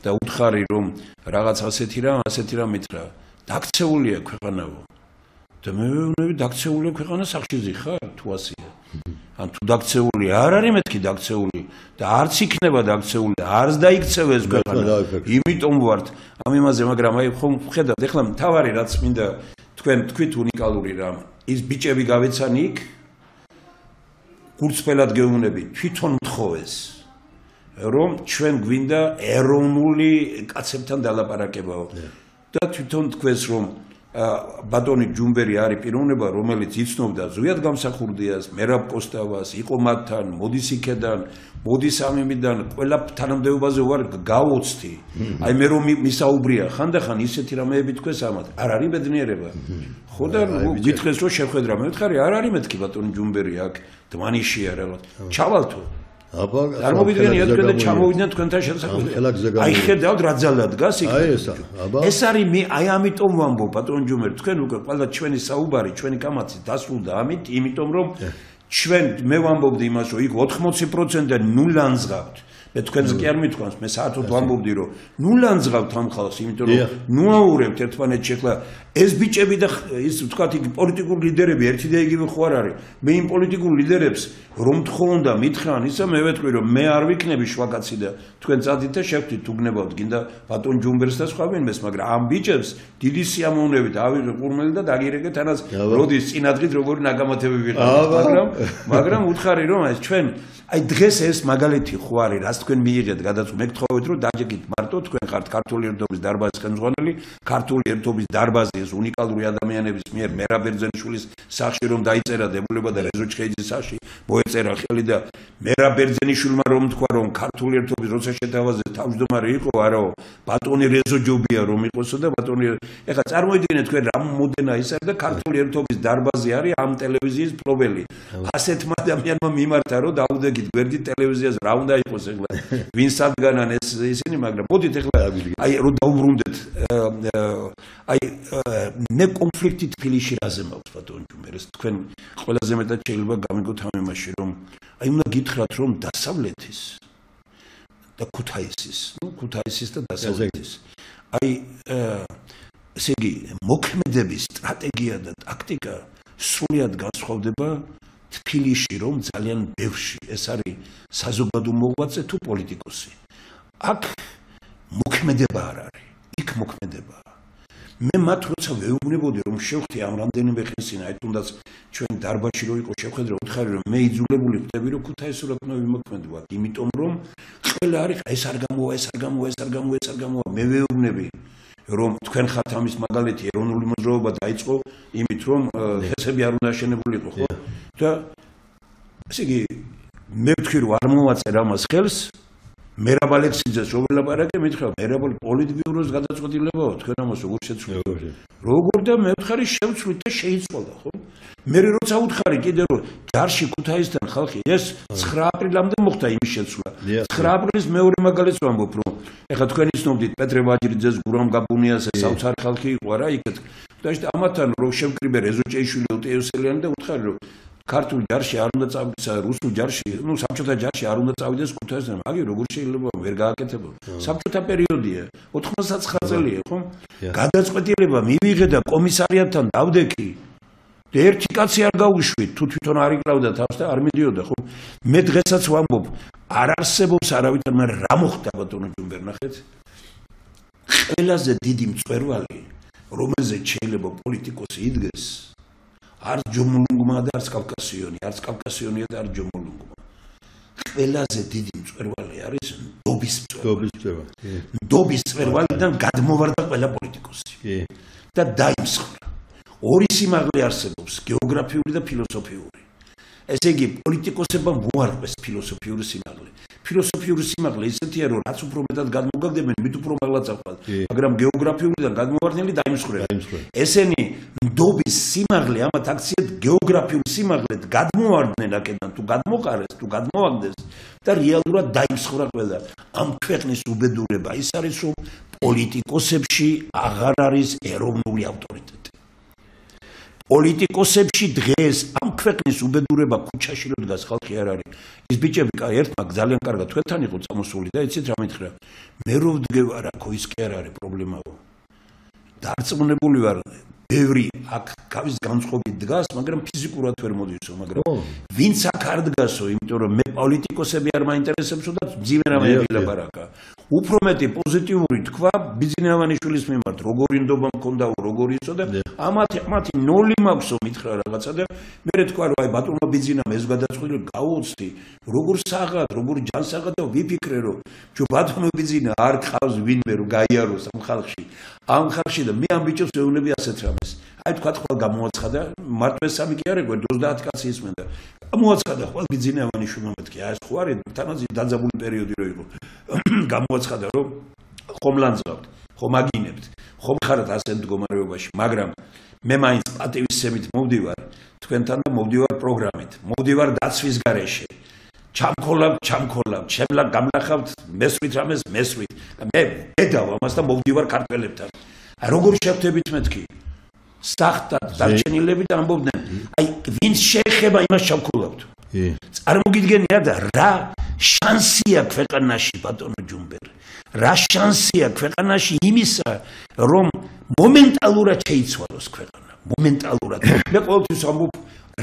[SPEAKER 2] და უთხარი რომ რაღაც ასეთი რამ მითხრა, დაქცეულია ქვეყანაო. და მე ვეუბნები დაქცეულია ქვეყანა სახშიზე ხარ თუ ასია. ან თუ დაქცეული არ არის მეთქი დაქცეული და არც იქნება დაქცეული და არც დაიქცევეს ქვეყანა. იმიტომ ვართ ამ იმაზე, მაგრამ აი ხომ ხედავთ, ეხლა მთავარი რაც მინდა თქვენ თქვით უნიკალური რამ, ის ბიჭები გავეცანი იქ გურცფელად გეუბნები თვითონ მთხოვეს რომ ჩვენ გვინდა ეროვნული კაცებთან დალაპარაკებაო და თვითონ თქვენს რომ ბატონი ჯუმბერი არის პიროვნება, რომელიც იცნობდა ზვიად გამსახურდიას, მერაბ კოსტავას, იყო მათთან, მოდის იქედან, მოდის ამიმიდან, ყველა თანამდებობაზე ვარ გავოცდი. აი მე რომ მისაუბრია, ხანდახან ისეთი რამეები თქვენს ამათ, არ არის ბედნიერება. ხო და გითხეს რომ შეხვედრა, მე ვთხარი, არ არის მეთქი ბატონი ჯუმბერი აქ, დმანიშია რაღაც. ჩავალთო. არ მოვიდგენიათ თქვენ და ჩამოვიდნენ თქვენთან შესაძლებელი. აი ხედავთ რა ძალა დგას იქ. ეს არის მე აი ამიტომ ვამბობ ბატონ ჯუმბერი, თქვენ უკვე ყველა ჩვენი საუბარი, ჩვენი კამათი დასრულდა ამით, იმიტომ რომ ჩვენ მე ვამბობდი იმას, რომ იქ 80% ნულ ანძღავთ. მე თქვენს კი არ მithქვამს, მე საერთოდ ვამბობდი რომ ნულ ანძღავთ ამ ხალხს, იმიტომ რომ ნუაურებთ ერთმანეთში ახლა ეს ბიჭები და ის ვთქვათ იქ პოლიტიკური ლიდერები ერთი და იგივე ხო არ არის. მე იმ პოლიტიკურ ლიდერებს რომ თხოვენ და მითხრან, ისა მე ვეთქვი რომ მე არ ვიქნები შვაკაცი და თქვენ წადით და შევხვდით თუ გნებავთ გინდა ბატონ ჯუმბერს და სხვა ვინმეს, მაგრამ ამ ბიჭებს დიდი სიამოვნებით ავიღე ყურმელი და დაგირეკეთ ანას როდის წინადღით როგორი ნაგამათები ვიყავით, მაგრამ უთხარი რომ ეს ჩვენ აი დღეს ეს მაგალითი ხო არის, რაც თქვენ მიიღეთ გადაწყვეტ მე გთხოვეთ რომ დაჯეკით მარტო თქვენ ხართ ქართული ერთობის დარბაზის ხელმძღვანელი, ქართული ერთობის დარბაზი ეს უნიკალური ადამიანების მიერ მერაბ ბერძენიშვილის სახში რომ დაიწერა დებულება და რეზო ჩხეიძის სახში მოეწერა ხელი და მერაბ ბერძენიშვილმა რომ თქვა რომ ქართული ერთობის როცა შეთავაზე თავმჯდომარე იყო, არაო ბატონი რეზო ჯობია რომ იყოსო და ბატონი ეხლა წარმოიდგინეთ თქვენ რა მოდენა ის არის და ქართული ერთობის დარბაზი არის ამ ტელევიზიის მფლობელი. ასეთმა ადამიანმა მიმართა რომ დაუდეგით გვერდი ტელევიზიას რა უნდა იყოს ეხლა ვინ სადგანან ეს ისინი, მაგრამ მოდით ეხლა აი რომ დაუბრუნდეთ აი მე კონფლიქტი თბილისში რაზე მაქვს ბატონ ჯუმბერს, თქვენ ყველაზე მეტად შეიძლება გამიგოთ ამ იმაში რომ აი უნდა გითხრათ რომ დასავლეთის და ქუთაისის, ქუთაისის და დასავლეთის აი ესე იგი მოქმედების სტრატეგია და ტაქტიკა სრულად განსხვავდება თბილისში რომ ძალიან ბევრში ეს არის საზოგადო მოღვაწე თუ პოლიტიკოსი. აქ მოქმედება არ არის, იქ მოქმედება. მე მათ როცა ვეუბნებოდი რომ შევხვდი ამ რამდენიმე ხნის წინ, აი თუნდაც ჩვენ დარბაზში რო იყო შეხვედრა, უთხარი რომ მე იძულებული ხდები რომ ქუთაისურად უნდა ვიმოქმედოთ, იმიტომ რომ ყველა არის ეს არ გამოვა, ეს არ გამოვა, ეს არ გამოვა, ეს არ გამოვა. მე ვეუბნები რომ თქვენ ხართ ამის მაგალითი, ეროვნული მოძრაობა დაიწყო იმით რომ ხესები არ უნდა აშენებულიყო, ხო? და ესე იგი მე ვთქვი რომ არ მოვაწერ ამას ხელს, მერაბ ალექსიძეს რო ველაპარაკე, მითხრა მერაბ პოლიტბიუროს გადაწყვეტილებაა, თქვენ ამას როგორ შეცვლით? როგორ და მე ვთხარი შევცვლით და შეიცვალა, ხო? მე როცა უთხარი კიდე რომ ჯარში ქუთაისთან ხალხი ეს 9 აპრილამდე მოხდა იმის შეცვლა. 9 აპრილის მეორე მაგალითს ვამბობ რომ ეხლა თქვენ იცნობდით პეტრე ვაჯრიძეს, გურამ გაბუნიას, საოცარი ხალხი იყო რა იქეთ. და ამათთან რო შევკრიბე რეზო ჭეიშვილი, ოტეოსელიანი და უთხარი რომ ქართულ ჯარში არ უნდა წავიდეს, რუსულ ჯარში, ნუ საბჭოთა ჯარში არ უნდა წავიდეს ქუთაისთან. მაგი როგორ შეიძლება ვერ გააკეთებო? საბჭოთა პერიოდია, 99 წელია, ხო? გადაწყვეტილება მივიღე და კომისარიატთან დავდექი. და ერთი კაცი არ გავუშვით, თუ თვითონ არ იკრავდა თავს და არ მიდიოდა, ხო? მე დღესაც ვამბობ, არ არსებობს არავითარ, მაგრამ რა მოხდა ბატონო ჯუმბერ, ნახეთ? ყველაზე დიდი მწვერვალი რომელზეც შეიძლება პოლიტიკოსი იდგეს, არც ჯომოლუნგმა და არც კავკასიონი, არც კავკასიონია და არც ჯომოლუნგმა. ყველაზე დიდი მწვერვალი არის ნდობის მწვერვალი. ნდობის მწვერვალიდან გადმოვარდა ყველა პოლიტიკოსი. და დაიმსხვრა. ორი სიმაღლე არსებობს, გეოგრაფიული და ფილოსოფიური. ესე იგი, პოლიტიკოსებმა მოარყვეს ფილოსოფიური სიმაღლე. ფილოსოფიური სიმაღლე ისეთია, რომ რაც უფრო მეტად გადმოგაგდებენ, მით უფრო მაღლაც აღწევთ. მაგრამ გეოგრაფიულიდან გადმოვარდნილი დაიმსხვრება. ესენი ნდობის სიმაღლე ამათ აქციეთ გეოგრაფიულ სიმაღლედ გადმოვარდნენ აქედან თუ გადმოყარეს, თუ გადმოაგდეს და რეალურად დაიმსხვრა ყველა. ამ ქვეყნის უბედურება ის არის, რომ პოლიტიკოსებში აღარ არის ეროვნული ავტორიტეტი. პოლიტიკოსებში დღეს ამ ქვეყნის უბედურება ქუჩაში რო დგას ხალხი არ არის. ის ბიჭები ერთმა ძალიან კარგად თქვენთან იყო წამოსული და იცით რა მითხრა. მე რო ვდგევარ აქ, ის კი არ არის პრობლემაო. დარწმუნებული ვარ, ბევრი აქ გავის განწყობით დგას, მაგრამ ფიზიკურად ვერ მოდისო, მაგრამ ვინც აქ არ დგასო, იმიტომ რომ მე პოლიტიკოსები არ მაინტერესებსო და ძიმე რამე ვილაპარაკა. უფრო მეტი პოზიტიური თქვა ბიძინავანიშვილის მიმართ, როგორი ნდობა მქონდაო, როგორი ისო და ამათი ნოლი მაქვსო მითხრა რაღაცა და მე თქვა რომ აი ბატონო ბიძინამ ეს გადაწყვიტე გაუწდი, როგორ საღად, როგორ ჯანსაღად და ვიფიქრე რომ ჯო ბატონო ბიძინა არ ყავს ვინმე რომ გაიაროს ამ ხალხში. ამ ხალხში და მე ამ ბიჭებს ეუბნები ასეთ რამეს. აი თქვა ხვალ გამოაცხადა, მარტო ეს სამი კი არ ეგ 30 კაცი ისმენდა. გამოაცხადა ხვალ ბიძინავანიშვილმა მეთქი, აი ეს ხო არის თანაც დაძაბული პერიოდი რო იყო. გამოაცხადა რომ ხომ ლანძღავთ, ხომ აგინებთ, ხომ ხართ ასეთ მდგომარეობაში, მაგრამ მე მაინც პატივისცემით მოვდივარ თქვენთან და მოვდივარ პროგრამით, მოვდივარ დაცვის გარეშე. ჩამქოლავ, შემლა გამნახავთ მესვით რამეს მესვით. მე ედავ ამას და მოვდივარ ქართველებთან. აი როგორ შევხვდებით მეთქი? სტახტად დარჩენილები და ამბობდნენ, აი ვინც შეეხება იმას ჩამქოლავთ. წარმოგიდგენია და რა შანსია ქვეყანაში ბატონო ჯუმბერ. რა შანსია ქვეყანაში იმისა, რომ მომენტალურად შეიცვალოს ქვეყანა. მომენტალურად. მე ყოველთვის ამბობ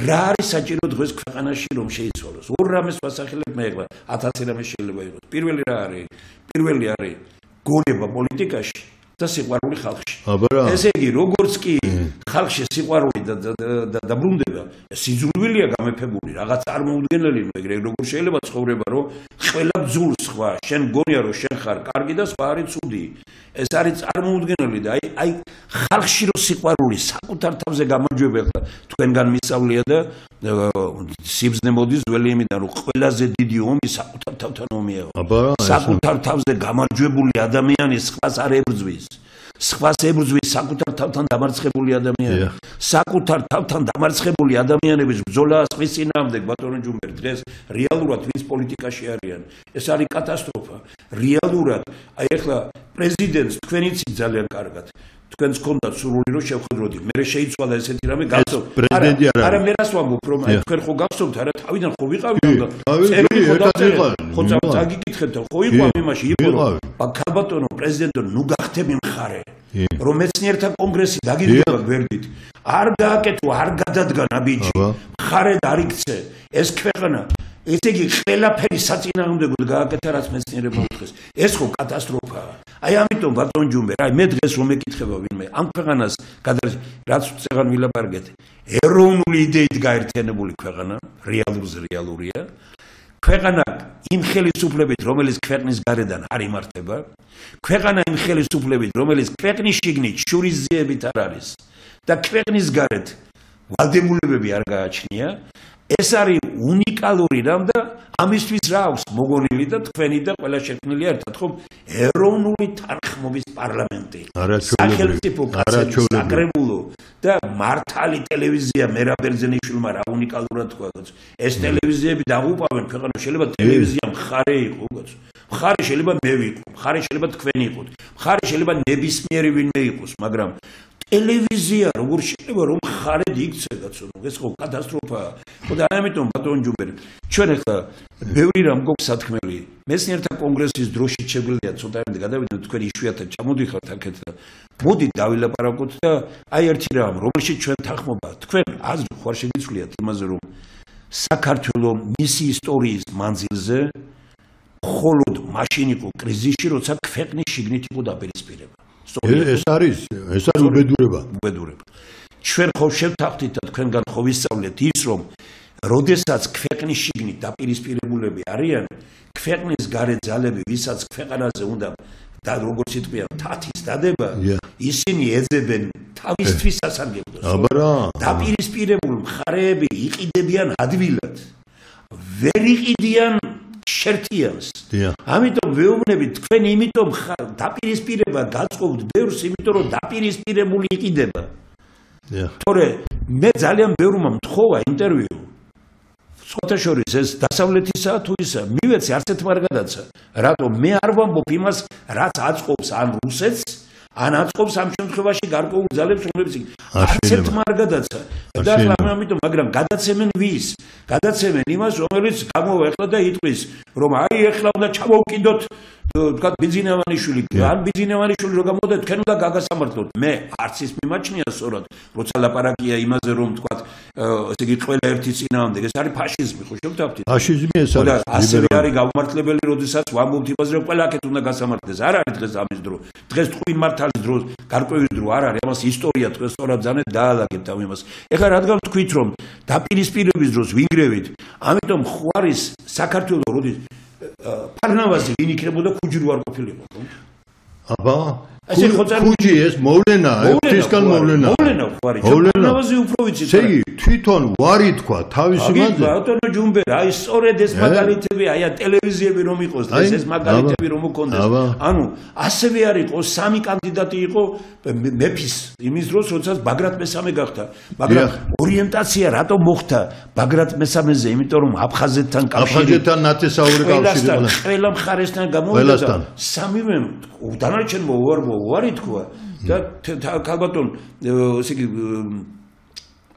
[SPEAKER 2] რა არის საჭირო დღეს ქვეყანაში რომ შეიცვალოს. ორ რამეს ვასახელებ მე ახლა 1000 რამე შეიძლება იყოს. პირველი რა არის? პირველი არის გონება პოლიტიკაში და სიყვარული ხალხში. ესე იგი, როგორც კი ხალხში სიყვარული და დაბრუნდება, სიძულვილია გამეფებული, რაღაც წარმოუდგენელი, ეგრე როგორ შეიძლება ცხოვრება, რომ ყველა ბძულს სხვა, შენ გონია რომ შენ ხარ კარგი და სხვა არის ცუდი. ეს არის წარმოუდგენელი და აი ხალხში რო სიყვარული საკუთარ თავზე გამარჯვება, თქვენგან მისავლია და სიბზნე მოდის ძველი იმიდან, რომ ყველაზე დიდი ომი საკუთარ თავთან ომია. საკუთარ თავზე გამარჯვებული ადამიანი სხვას არ ებრძვის. სხვას ებრძვის საკუთარ თავთან დამარცხებული ადამიანი. საკუთარ თავთან დამარცხებული ადამიანების ბრძოლა სხვის წინააღმდეგ ბატონო ჯუმბერ დღეს რეალურად ვინც პოლიტიკაში არიან. ეს არის კატასტროფა. რეალურად აი ახლა პრეზიდენტს თქვენ იცით ძალიან კარგად. თქვენს გქონდათ სურვილი რომ შევხედროდი. მე შეიცვალა ესეთი რამე გახსოვთ. არა მე რას ვამბობ რომ აი თქვენ ხო გახსოვთ არა თავიდან ხო ვიყავით და წერილი ხო დაწერეთ. ხო წაგიკითხეთ და ხო იყო ამ იმაში იყო რომ ქალბატონო პრეზიდენტო ნუ გახდები მხარე. რომ მეცნიერთა კონგრესი დაგიდგება გვერდით. არ გააკეთო, არ გადადგანა ბიჭი. მხარე არ იქცე. ეს ქვეყანა ესე იგი ყველაფერი საწინააღმდეგოდ გააკეთა რაც მეცნიერებმა უთხრეს. ეს ხო კატასტროფაა. აი ამიტომ ბატონ ჯუმბერ, აი მე დღეს რომ მეკითხება ვინმე ამ ქვეყანას რაც წეგან ვილაპარაკეთ, ეროვნული იდეით გაერთიანებული ქვეყანა, რეალურია. ქვეყანა იმ ხელისუფლებით, რომელიც ქვეყნის გარედან არ იმართება, ქვეყანა იმ ხელისუფლებით, რომელიც ქვეყნის შიგნით შურისძიებით არ არის და ქვეყნის გარეთ ვალდებულებები არ გააჩნია. ეს არის უნიკალური რამ და ამისთვის რა აქვს მოგონილი და თქვენი და ყველა შექმნილი ერთად ხომ ეროვნული თანხმობის პარლამენტი. სახელმწიფო კაცები საკრებულო და მართალი ტელევიზია მერაბ ბერძენიშვილმა რა უნიკალურად თქვა. ეს ტელევიზიები დაღუპავენ ქვეყანა შეიძლება ტელევიზია მხარე იყო, მხარე შეიძლება მე ვიყო, მხარე შეიძლება თქვენი იყოთ, მხარე შეიძლება ნებისმიერი ვინმე იყოს, მაგრამ ტელევიზია როგორ შეიძლება რომ მხარედ იქცე კაცო, ეს ხო კატასტროფაა. ხო და ამიტომ ბატონ ჯუმბერი, ჩვენ ახლა ბევრი რამ გვაქვს სათქმელი. მეცნიერთა კონგრესის დროში შეგვიძლია ცოტა ერთი გადავიდეთ, თქვენ იშვიათად ჩამოდიხართ აქეთ და მოდით დავილაპარაკოთ და აი ერთი რამ, რომელშიც ჩვენ თანხმობა, თქვენ აზრი ხარ შეგიცვლიათ იმაზე, რომ საქართველოს მისი ისტორიის მანძილზე მხოლოდ მაშინ იყო კრიზისი, როცა ქვეყნის შიგნით იყო დაპირისპირება.
[SPEAKER 1] ეს არის უბედურება.
[SPEAKER 2] ჩვენ ხო შევთანხმდით და თქვენგან ხო ვისწავლეთ ის, რომ როდესაც ქვეყნის შიგნით დაპირისპირებულები არიან, ქვეყნის გარე ძალები, ვისაც ქვეყანაზე უნდა და როგორც იტყვია თათის დადება, ისინი ეძებენ თავისთვის სასარგებლოს. დაპირისპირებულ მხარეები იყიდებიან ადვილად. ვერ იყიდიან შერთიანს. ამიტომ ვეუბნებით თქვენ იმიტომ დაპირისპირება გაწყობთ ბევრს, იმიტომ რომ დაპირისპირებული იყიდება. თორე მე ძალიან ბევრმა მთხოვა ინტერვიუ. სხვათა შორის ეს დასავლეთისა თუ ისა, მივეცი არც ერთ მარ გადაცა. რატომ მე არ ვამბობ იმას, რაც აწყობს ან რუსეთს, ან აწყობს ამ შემთხვევაში გარკვეულ ძალებს, რომლებიც არც ერთ მარ გადაცა. და ახლა ამიტომ, მაგრამ გადაცემენ ვის? გადაცემენ იმას, რომელიც გამოვა ახლა და იტყვის, რომ აი ახლა უნდა ჩამოვკიდოთ თქვა ბიძინევანიშვილი, ან ბიძინევანიშვილი რო გამოდა თქვენ უნდა გაგასამართლოთ. მე არც ის მიმაჩნია სწორად, როცა ლაპარაკია იმაზე, რომ თქვა ესე იგი ყველა ერთი წინააღმდეგ, ეს არის ფაშიზმი, ხო შევთანხმდით?
[SPEAKER 1] ფაშიზმი ეს არის.
[SPEAKER 2] და ასევე არის გაუმართლებელი, როდესაც ვამბობთ იმაზე, რომ ყველა აქეთ უნდა გასამართლდეს. არ არის დღეს ამის დრო. დღეს თქვენ მართლის დრო, გარკვევის დრო არ არის. ამას ისტორია თქვენ სწორად ძანეთ დაალაგეთ ამ იმას. ეხლა რადგან თქვით, რომ დაპირისპირების დროს ვინგრევით, ამიტომ ხო არის საქართველოს როდის ფარნავაზი ვინ იქნებოდა ქუჯი რო არ ყოფილიყო.
[SPEAKER 1] ქუჯი ეს მოვლენაა, ღვთისგან მოვლენაა.
[SPEAKER 2] მოვლენა ხო არის. ფარნავაზი უფრო ვიცით.
[SPEAKER 1] ესე იგი თვითონ ვარი თქვა თავისი მანძილზე.
[SPEAKER 2] ბატონო ჯუმბერ, აი სწორედ ეს მაგალითები, აი ტელევიზიები რომ იყოს, ეს მაგალითები რომ მქონდეს. ანუ ასევე არ იყო სამი კანდიდატი იყო მეფის იმის დროს, როდესაც ბაგრატ მესამე გახდა. მაგრამ ორიენტაცია რატომ მოხდა ბაგრატ მესამეზე? იმიტომ რომ აფხაზეთთან კავშირი,
[SPEAKER 1] აფხაზეთთან ნათესაური კავშირი იყო.
[SPEAKER 2] ყველა მხარესთან გამოვიდა და სამივე დანარჩენმა უარი თქვა და ქალბატონ ესე იგი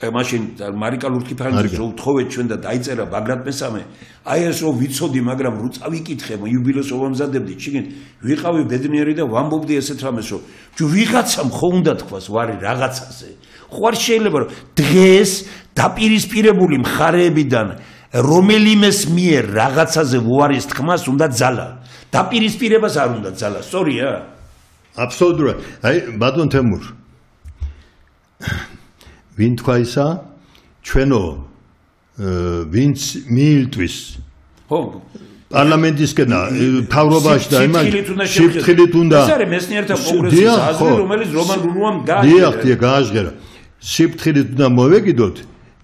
[SPEAKER 2] მაშინ მარიკა ლურთქიფანიძე რო უთხოვეთ ჩვენ და დაიწერა ბაგრატ მესამე, აი ეს რო ვიცოდი, მაგრამ რო წავიკითხე, იუბილეოს ვამზადებდი, ჩიგინთ ვიყავი ბედნიერი და ვამბობდი ესეთ რამეს, რომ ვიღაცამ ხო უნდა თქვას ვარი რაღაცაზე. ხო არ შეიძლება რომ დღეს დაპირისპირებული მხარეებიდან რომელიმეს მიერ რაღაცაზე ვარის თქმას უნდა ძალა. დაპირისპირებას არ უნდა ძალა, სწორია?
[SPEAKER 1] აბსოლუტურად. აი ბატონ თემურ, ვინ თქვა ისა? ჩვენო ვინც მიილტვის პარლამენტისკენ თავრობაში და იმან სიფრთხილით უნდა.
[SPEAKER 2] ეს არის მეცნიერთა კონგრესის აზრი, რომელიც რომან რულუამ გააჟღერა.
[SPEAKER 1] გააჟღერა. სიფრთხილით უნდა მოვეკიდოთ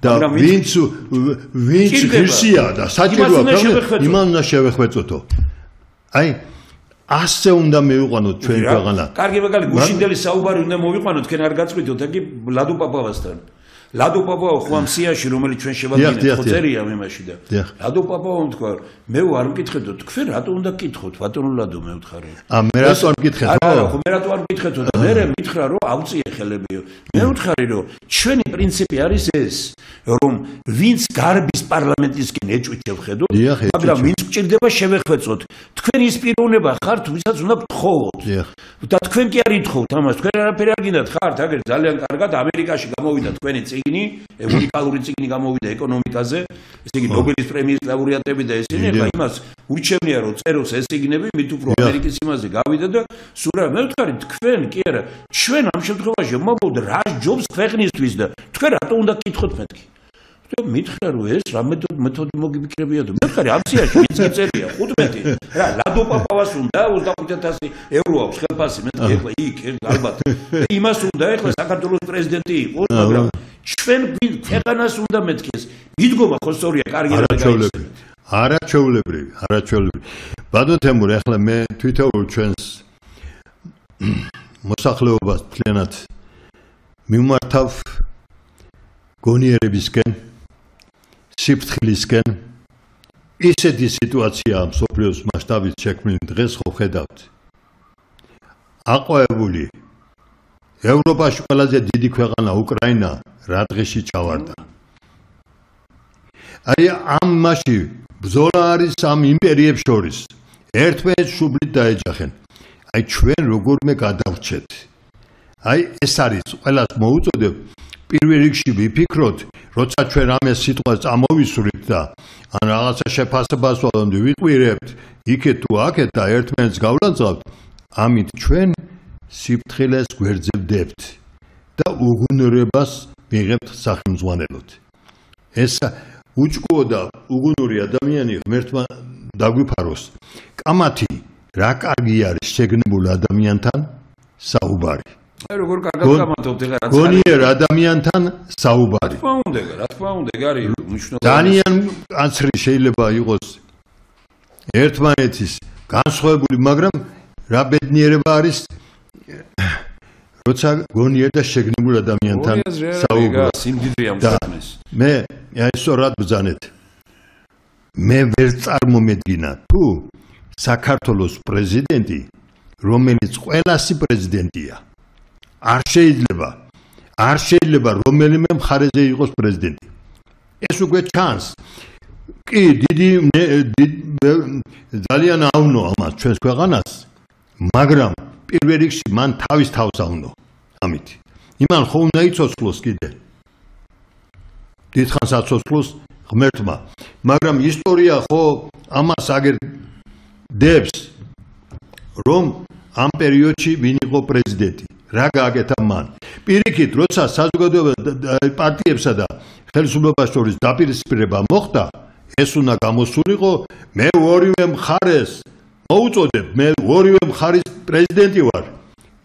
[SPEAKER 1] და ვინც ღირსია და საჭიროა, იმან უნდა შევეხვეწოთო. აი ასე უნდა მივიყვანოთ ჩვენ ქვეყანა.
[SPEAKER 2] კარგი მაგალითად გუშინდელი საუბარი უნდა მოვიყვანოთ, თქვენ არ გაწყვიტოთ, ეგ ლადო პაპავასთან. ლადო პაპავა ხო ამ სიაში, რომელიც ჩვენ შევადგენთ, ხო წერია იმაში და ლადო პაპავამ თქვა, მე ვარ მკითხეთო, თქვენ რატო უნდა გკითხოთ, ბატონო ლადო, მე ვთხარი.
[SPEAKER 1] მე რატო არ მკითხეთო?
[SPEAKER 2] არა, ხო მე რატო არ მკითხეთო და მე მითხრა, რომ ავწიე ხელებიო. მე ვთხარი, რომ ჩვენი პრინციპი არის ეს, რომ ვინც გარბის პარლამენტისკენ ეჭვით შევხედოთ, მაგრამ ვინც გჭირდება შევეხვეწოთ. თქვენ ის პიროვნება ხართ, ვისაც უნდა გთხოვოთ. და თქვენ კი არ ითხოვთ ამას, თქვენ არაფერი არ გინდათ, ხართ აგერ ძალიან კარგად ამერიკაში გამოვიდა თქვენი წიგნი, უნიკალური წიგნი გამოვიდა ეკონომიკაზე, ესე იგი ნობელის პრემიის ლაურეატები და ესენი, ახლა იმას ურჩევნია რომ წეროს ეს წიგნები, მით უფრო ამერიკის იმაზე გავიდა და სულ მე ვთქვი, თქვენ კი არა, ჩვენ ამ შემთხვევაში მომბობთ რა ჯობს ქვეყნისთვის და თქვენ რატო უნდა გკითხოთ მეთქი? მითხრა რომ ეს რა მეთოდი მოგიფიქრებია და მე ვთქვი ამ სიაში ვინც წერია 15 რა ლადო პაპავას უნდა 25,000 ევრო აქვს ხელფასი მეთქი ახლა იქ ალბათ იმას უნდა ახლა საქართველოს პრეზიდენტი იყოს მაგრამ ჩვენ ქვეყანას უნდა მეთქი ეს მიდგომა ხო სწორია კარგი რა გაიქცეთ
[SPEAKER 1] არაჩვეულებრივი ბატონ თემურ ახლა მე თვითონ ჩვენს მოსახლეობას მთლიანად მიმართავ გონიერებისკენ სიფრთხილისკენ ისეთი სიტუაცია მსოფლიოს მასშტაბით შექმნილი დღეს ხო ხედავთ აყვავებული ევროპაში ყველაზე დიდი ქვეყანა უკრაინა რა დღეში ჩავარდა აი ამ მასში ბრძოლა არის ამ იმპერიებს შორის ერთმანეთს შუბლით დაეჯახენ აი ჩვენ როგორმე გადავრჩეთ აი ეს არის ყველას მოუწოდებ პირველ რიგში ვიფიქროთ, როცა ჩვენ ამ სიტყვას წამოვისვრით და ან რაღაცა შეფასებას ვიყვირებთ, იქეთ თუ აქეთ და ერთმანეთს გავლანძღავთ, ამით ჩვენ სიფრთხილეს გვერდზე ვდებთ და უგუნურებას მიღებთ სახელმძღვანელოდ. ეს უჭკუო და უგუნური ადამიანი ღმერთმა დაგვიფაროს. კამათი რა კარგი არის შეგნებულ ადამიანთან საუბარი.
[SPEAKER 2] როგორ კარგად გამათობთ ეხლა რაც
[SPEAKER 1] გონიერ ადამიანთან საუბარი.
[SPEAKER 2] რა თქმა უნდა, გარი მნიშვნელოვანი.
[SPEAKER 1] ძალიან კაცრი შეიძლება იყოს ერთმანეთის განსხვავებული, მაგრამ რა ბედნიერება არის როცა გონიერ და შეგნებულ ადამიანთან საუბარი.
[SPEAKER 2] სიმდიდრეა მსახმეს.
[SPEAKER 1] მე სწორად ბრძანეთ. მე ვერ წარმომედგინა თუ საქართველოს პრეზიდენტი, რომელიც ყველასი პრეზიდენტია. არ შეიძლება რომელიმე მხარეზე იყოს პრეზიდენტი. ეს უკვე ჩანს. კი, ძალიან ავნო ამას ჩვენს ქვეყანას, მაგრამ პირველ რიგში მან თავის თავს ავნო. ამით. იმან ხო უნდა იცოცხლოს კიდე. დიდხანს აცოცხლოს ღმერთმა. მაგრამ ისტორია ხო ამას აგერდებს, რომ ამ პერიოდში ვინ იყო პრეზიდენტი. რა გააკეთა მან. პირიქით, როცა საზოგადოება პარტიებსა და ხელისუფლებას შორის დაპირისპირება მოხდა, ეს უნდა გამოსულიყო, მე ორივე მხარეს მოუწოდებ, მე ორივე მხარის პრეზიდენტი ვარ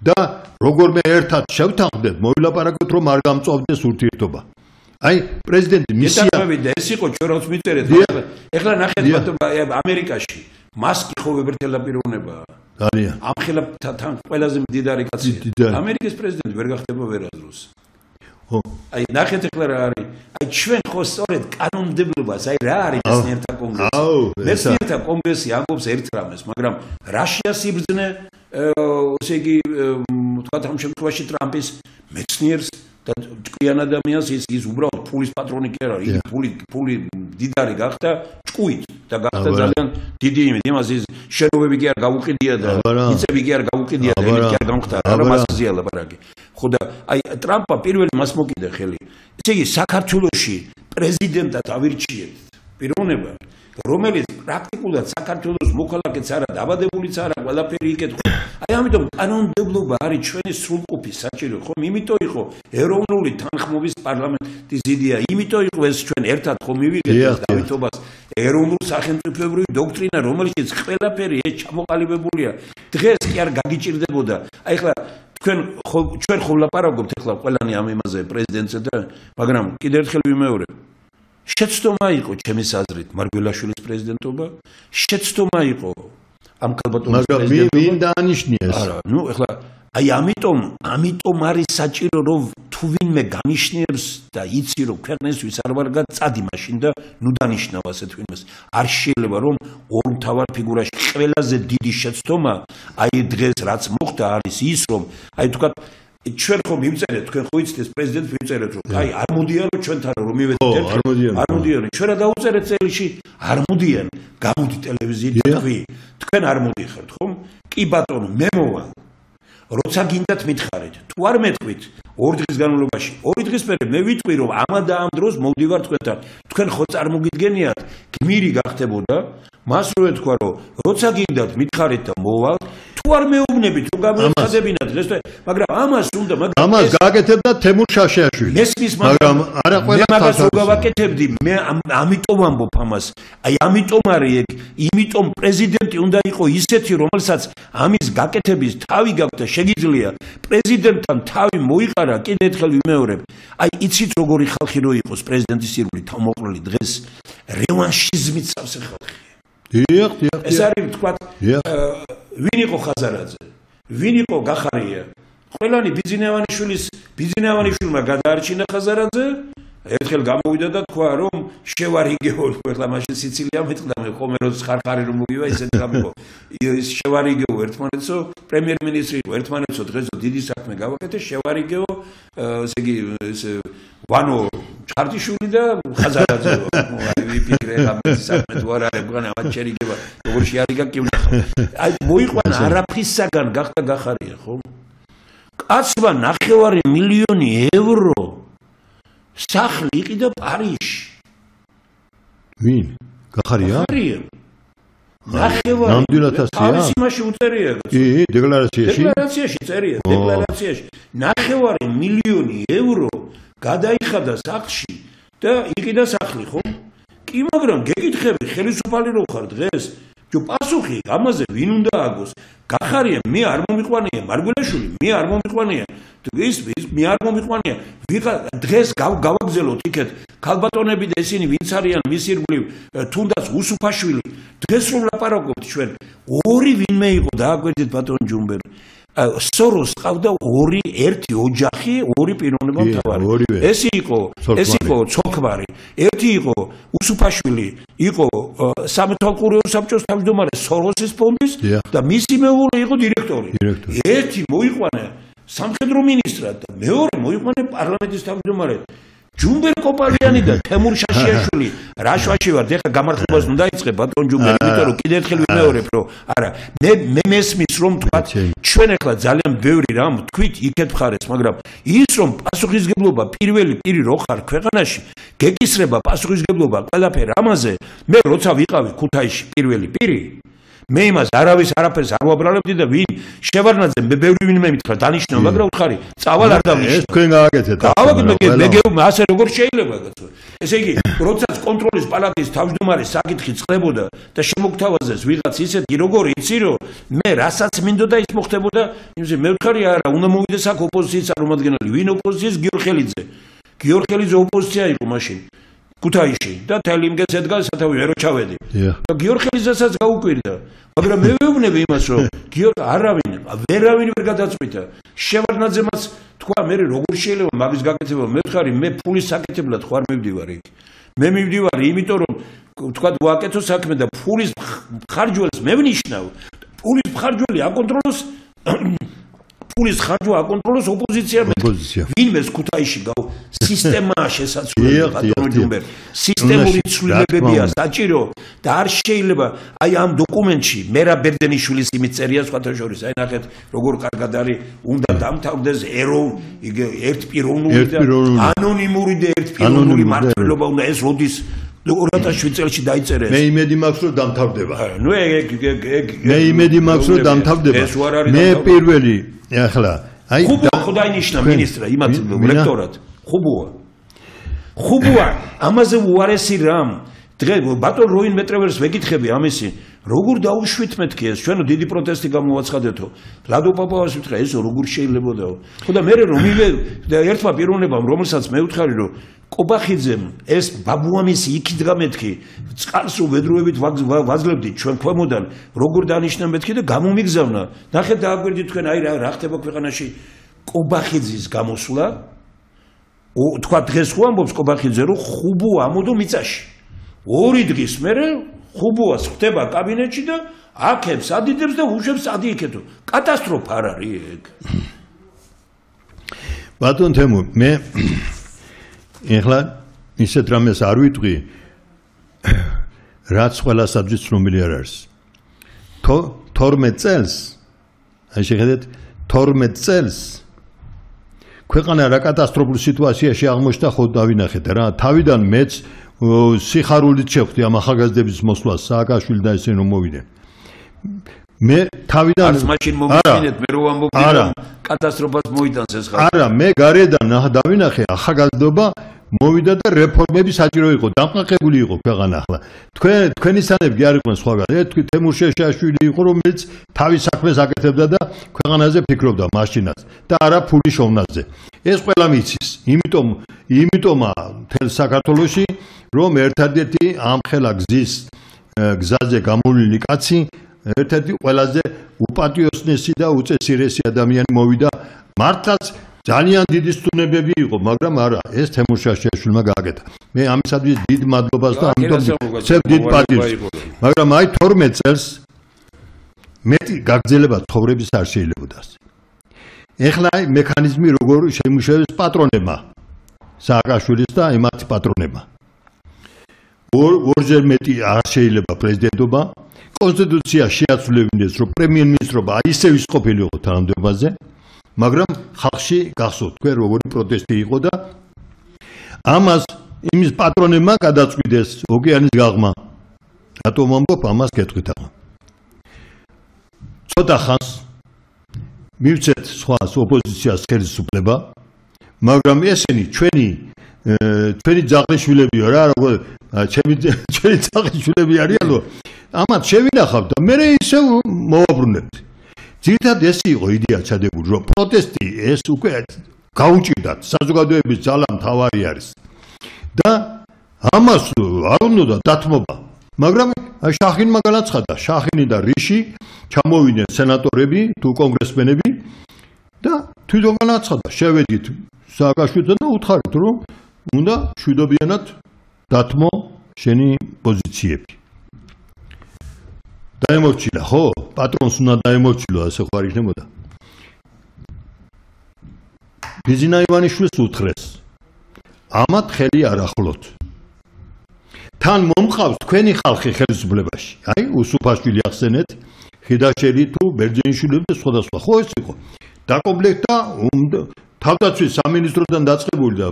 [SPEAKER 1] და როგორმე ერთად შევთანხმდეთ, მოვილაპარაკოთ, რომ არ გამწვავდეს ურთიერთობა. აი, პრეზიდენტი მისია
[SPEAKER 2] და ეს იყო ჩვენ რაც მიწერეთ. ეხლა ნახეთ ამერიკაში მასკი ხო ვებერთელა პიროვნებაა.
[SPEAKER 1] ძალიან.
[SPEAKER 2] ამ ხელთან ყველაზე მდიდარი კაცია. ამერიკის პრეზიდენტი ვერ გახდება ვერასდროს. აი ნახეთ ეხლა რა არის. აი ჩვენ ხო სწორედ კანონმდებლობას, აი რა არის მეცნიერთა კონგრესი. მეცნიერთა კონგრესი ამბობს ერთ რამეს, მაგრამ რაშიას იბრძნე, ესე იგი, თქვათ ამ შემთხვევაში ტრამპის მეცნიერს და ჭკვიან ადამიანს ის უბრალოდ ფულის პატრონი კი არ არის. იგი ფული დიდარი გახდა ჭკვით და გახდა ძალიან დიდი იმით. იმას ის შენობები კი არ გაუყიდია და მიწები კი არ გაუყიდია და ელიტი არ გამختარა, რა მასზეა ლაპარაკი. ხო და აი ტრამპმა პირველი მას მოკიდა ხელი. ესე იგი საქართველოში პრეზიდენტად ავირჩიეთ პიროვნება, რომელიც პრაქტიკულად საქართველოს მოქალაქეც არა, დაბადებულიც არა, ყველაფერი იკითხვა. აი ამიტომ კანონმდებლობა არის ჩვენი სრულყოფი საჭირო, ხომ? იმიტომ იყო ეროვნული თანხმობის პარლამენტის იდეა, იმიტომ იყო ეს ჩვენ ერთად ხომ მივიღეთ დავითობას ეროვნულ სახელმწიფოებრივი დოქტრინა, რომელშიც ყველაფერი ეს ჩამოყალიბებულია. დღეს კი არ გაგიჭირდებოდა. აი ხლა ჩვენ ხო ვლაპარაკობთ ეხლა ყველანი ამ იმაზე პრეზიდენტზე და მაგრამ კიდევ ერთხელ ვიმეორებ. შეცდომა იყო ჩემის აზრით მარგველაშვილის პრეზიდენტობა, შეცდომა იყო ამ ქალბატონის პრეზიდენტობა.
[SPEAKER 1] მაგრამ ვინ დაანიშნია ეს?
[SPEAKER 2] არა, ნუ ეხლა აი ამიტომ არის საჭირო რომ თუ ვინმე გამიშნიებს და იცი რომ ქვეყნისთვის არ ვარ გაწადი მაშინ და ნუ დანიშნავ ასეთ ვინმეს. არ შეიძლება რომ ორ მთავარ ფიგურაში ყველაზე დიდი შეცდომა აი დღეს რაც მოხდა არის ის რომ აი თქვათ ჩვენ ხო მივწერეთ, თქვენ ხო იცით ეს პრეზიდენტს მივწერეთ რომ აი არ მოდიან რომ ჩვენთან რომ მივედით
[SPEAKER 1] არ მოდიან.
[SPEAKER 2] ჩვენ რა დაუწერეთ წელში არ მოდიან, გამოდი ტელევიზიით თქვი, თქვენ არ მოდიხართ ხომ? კი ბატონო, მე მოვალ. როცა გინდათ მითხარით, თუ არ მეტყვით, 2 დღის განმავლობაში, 2 დღის მერე მე ვიტყვი რომ ამა და ამ დროს მოვდივარ თქვენთან. თქვენ ხო წარმოგიდგენიათ, გმირი გახდებოდა, მას რო ეთქვა რომ როცა გინდათ მითხარით და მოვალ, თუ არ მეუბნებით რომ გამოიხადებინათ დღეს, მაგრამ ამას უნდა, მაგრამ
[SPEAKER 1] ამას გააკეთებდა თემურ შაშიაშვილი.
[SPEAKER 2] მაგრამ არა ყველა მაგას უგავაკეთებდი, მე ამიტომ ამბობ ამას. აი ამიტომ არის ეგ, იმიტომ პრეზიდენტი უნდა იყო ისეთი, რომელსაც ამის გაკეთების თავი გაქვს და შეგიძლია პრეზიდენტთან თავი მოიყარა, კიდევ ერთხელ ვიმეორებ. აი იცით როგორი ხალხი რო იყოს პრეზიდენტის სირული თავმოყრილი დღეს რევანშიზმით სავსე ხალხი. ეს არის თქვათ ვინ იყო ხაზარაძე, ვინ იყო გახარია. ყველანი ბიძინევანიშვილმა გადაარჩინა ხაზარაძე, ერთხელ გამოვიდა და თქვა რომ შევარიგეო, ეხლა მაშინ სიცილია მეტყდა მე ხომ როდის ხარხარი რომ მოვივა ისეთი გამიყო. ის შევარიგეო ერთმანეთსო, პრემიერ-მინისტრი იყო ერთმანეთსო, დღეს დიდი საქმე გავაკეთე, შევარიგეო, ესე იგი ვანო ჩარტიშვილი და ხაზარაძე. ვიფიქრე ამ საქმე თუ არ არის, მაგრამ მათ შერიგება როგორ შეარიგა კი ვნახავ. აი მოიყვანა არაფრისაგან გახდა გახარია, ხო? კაცმა 9 მილიონი ევრო სახლი იყიდა პარიზში.
[SPEAKER 1] ვინ? გახარია?
[SPEAKER 2] თავის იმაში უწერია. დეკლარაციაში წერია, დეკლარაციაში. 9 მილიონი ევრო გადაიხადა სახლში და იყიდა სახლი, ხო? კი, მაგრამ გეკითხები, ხელისუფალი რო ხარ დღეს? პასუხი ამაზე ვინ უნდა აგოს? გახარია, მე არ მომიყვანია, მარგველაშვილი, მე არ მომიყვანია. ის მე არ მომიყვანია. ვიღა დღეს გავაგზელოთ იქეთ ქალბატონები და ესენი ვინც არიან მის ირგვლივ, თუნდაც უსუფაშვილი. დღეს რომ ლაპარაკობთ ჩვენ, ორი ვინმე იყო დააკვირდით ბატონ ჯუმბერი. სოროს ყავდა ერთი ოჯახი, ორი პიროვნება მთავარი. ეს იყო ცოლქმარი. ერთი იყო უსუფაშვილი, იყო სამეთვალყურეო საბჭოს თავმჯდომარე სოროსის ფონდის და მისი მეუღლე იყო დირექტორი. ერთი მოიყვანა სამხედრო მინისტრად და მეორე მოიყვანა პარლამენტის თავმჯდომარედ. ჯუმბერ კოპალიანი და თემურ შაშიაშვილი რაშვაში ვართ, ეხლა გამართლებას უნდა იწყე ბატონ ჯუმბერი, იმიტომ რომ კიდევ ერთხელ ვიმეორებ, რომ არა, მე მესმის რომ თქვათ, ჩვენ ეხლა ძალიან ბევრი რამ თქვით იქეთ მხარეს, მაგრამ ის რომ პასუხისგებლობა პირველი პირი რო ხარ ქვეყანაში, გეკისრება პასუხისგებლობა ყველაფერ ამაზე, მე როცა ვიყავი ქუთაისში პირველი პირი, მე იმას არაფერს არ ვაბრალებდი და ვინ შევარნაძე მე ბევრი ვინმე მითხრა დანიშნო, მაგრამ უთხარი წავალ არ დავნიშნე. ეს თქვენ გააკეთეთ. მე ასე როგორ შეიძლება გაცო. ესე იგი, როდესაც კონტროლის პალატის თავმჯდომარე საკითხი წყდებოდა და შემოგთავაზეს ვიღაც ისეთი როგორი იცი რომ მე რასაც მინდოდა ის მოხდებოდა, იმის მე ვთხარი არა, უნდა მოვიდეს აქ ოპოზიციის წარმომადგენელი. ვინ ოპოზიციის? გიორხელიძე. გიორხელიძე ოპოზიცია იყო მაშინ. ქუთაისში და თელი იმგეს ედგა სათავე ერო ჩავედი. და გიორხელიძესაც გაუკვირდა. მაგრამ მე ვეუბნები იმას რომ ვერავინ ვერ გადაწყვიტა. შევარდნაძემაც თქვა მე როგორ შეიძლება მაგის გაკეთება, მე ვთხარი მე ფულის საკეთებლად ხარ მივდივარ იქ. მე მივდივარ იმიტომ რომ თქვა ვაკეთო საქმე და ფულის ხარჯველს მე ვნიშნავ. ფულის ხარჯველი აკონტროლოს ფულის ხარჯვა აკონტროლოს ოპოზიცია. ვინმეს ქუთაისში სისტემაა შესაძლებელი ბატონო ჯუმბერი. სისტემური ცვლილებებია საჭირო და არ შეიძლება აი ამ დოკუმენტში მერაბ ბერდენიშვილის იმით წერია სხვათა შორის. აი ნახეთ როგორ კარგად არის უნდა დამთავრდეს ერთპიროვნული და ანონიმური და ერთპიროვნული მართლობა უნდა ეს როდის 2007 წელში დაიწერეს. მე იმედი მაქვს რომ დამთავრდება. მე იმედი მაქვს რომ დამთავრდება. მე პირველი ახლა აი ხუდაინიშნა მინისტრა იმათ რექტორად ხუბუა ამაზე უარესი რამ დღე ბატონ როინ მეტრევერს ვეკითხები ამისი როგორ დაუშვით მეთქი ეს ჩვენო დიდი პროტესტი გამოვაცხადეთო ლადო პაპავას ვიტყვა ეს როგორ შეიძლებოდაო ხო და მე რომ მივე ერთმა პიროვნებამ რომელსაც მე ვთხარი რომ კობახიძემ ეს ბაბუამისი იქიდგა მეთქი წყალს ვედროებით ვაძლევდით ჩვენ ქვემოდან როგორ დანიშნა მეთქი და გამომიგზავნა ნახეთ დააკვირდით თქვენ აი რა ხდება ქვეყანაში კობახიძის გამოსვლა თქვა დღეს ხო ამბობს კობახიძე რომ ხუბო ამოდო მიწაში ორი დღის მერე ხუბოას ხდება კაბინეტში და აქებს ადიდებს და უშვებს ადიიქეთო კატასტროფა არ არის ეგ ბატონ თემო მე ეხლა ისეთ რამეს არ ვიტყვი რაც ყველასათვის ცნობილი არ არის 12 წელს აი შეხედეთ 12 წელს ქვეყანა რა კატასტროფულ სიტუაციაში აღმოჩნდა ხო დავინახეთ რა თავიდან მეც სიხარულით შევხვდი ამ ახალგაზრდების მოსვლას სააკაშვილი და ესენი რომ მოვიდნენ მე თავიდან არც მაშინ მომიჩინეთ მე რო ამბობდი რომ კატასტროფას მოიტანს ეს ხალხი არა მე გარედან დავინახე ახალგაზრდობა მოვიდა და რეფორმები საჭირო იყო დამყარებული იყო ქვეყანა ახლა თქვენისთანები არ იყვნენ სხვაგან თემურ შეშაშვილი იყო რომელიც თავის საქმეს აკეთებდა და ქვეყანაზე ფიქრობდა მაშინაც და არა ფულის შოვნაზე ეს ყველა მიცის იმიტომა მთელ საქართველოში რომ ერთადერთი ამხელა გზაზე გამოვლილი კაცი ერთ-ერთი ყველაზე უპატიოსნესი და უწესირესი ადამიანი მოვიდა მართლაც ძალიან დიდი სტუმრები იყო მაგრამ არა ეს თემურ შეშაშვილმა გააკეთა მე ამისადმი დიდ მადლობას და ამიტომ ვცემ დიდ პატივს მაგრამ აი 12 წელს მეტი გაგრძელება ცხოვრების არ შეიძლებოდა ეხლა მექანიზმი როგორ შემუშავებს პატრონებმა სააკაშვილის და ემართი პატრონებმა ორჯერ მეტი არ შეიძლება პრეზიდენტობა კონსტიტუცია შეაცვლებინეს რომ პრემიერ-მინისტრობა ისე ის ყოფილიყო თანამდებობაზე მაგრამ ხალხში გახსოვთ თქვენ როგორი პროტესტი იყო და ამას იმის პატრონებმა გადაწყვიტეს ოკეანის გაღმა
[SPEAKER 1] რატომ ამბობ ამას გეტყვით ახლა. ცოტა ხანს მივცეთ სხვა ოპოზიციას ხელისუფლება, მაგრამ ესენი ჩვენი ძაღლიშვილებია რა, ჩემი ძაღლიშვილები არიანო. ამათ შევინახავთ და მე ისევ მოვაბრუნებთ. ძირითადად ეს იყო იდეა ჩადებული, რომ პროტესტი ეს უკვე გაუჭირდათ, საზოგადოების ძალა მთავარი არის. და ამას არ უნდა დათმობა. მაგრამ შახინმა განაცხადა, შახინი და რიში ჩამოვიდნენ სენატორები თუ კონგრესმენები და თვითონ განაცხადა, შევედით სააკაშვილთან და უთხარით, რომ უნდა მშვიდობიანად დათმო შენი პოზიციები. დაემორჩილა, ხო? პატრონს უნდა დაემორჩილო, ასე ხო არ იქნებოდა. ბიზინა ივანიშვილს უთხრეს. ამათ ხელი არ ახლოთ. თან მომყავს თქვენი ხალხი ხელისუფლებაში. აი, უსუფაშვილი ახსენეთ, ხიდაშელი თუ ბერძენიშვილები და სხვადასხვა. ხო ეს იყო. დაკომპლექტა თავდაცვის სამინისტროდან დაწყებული და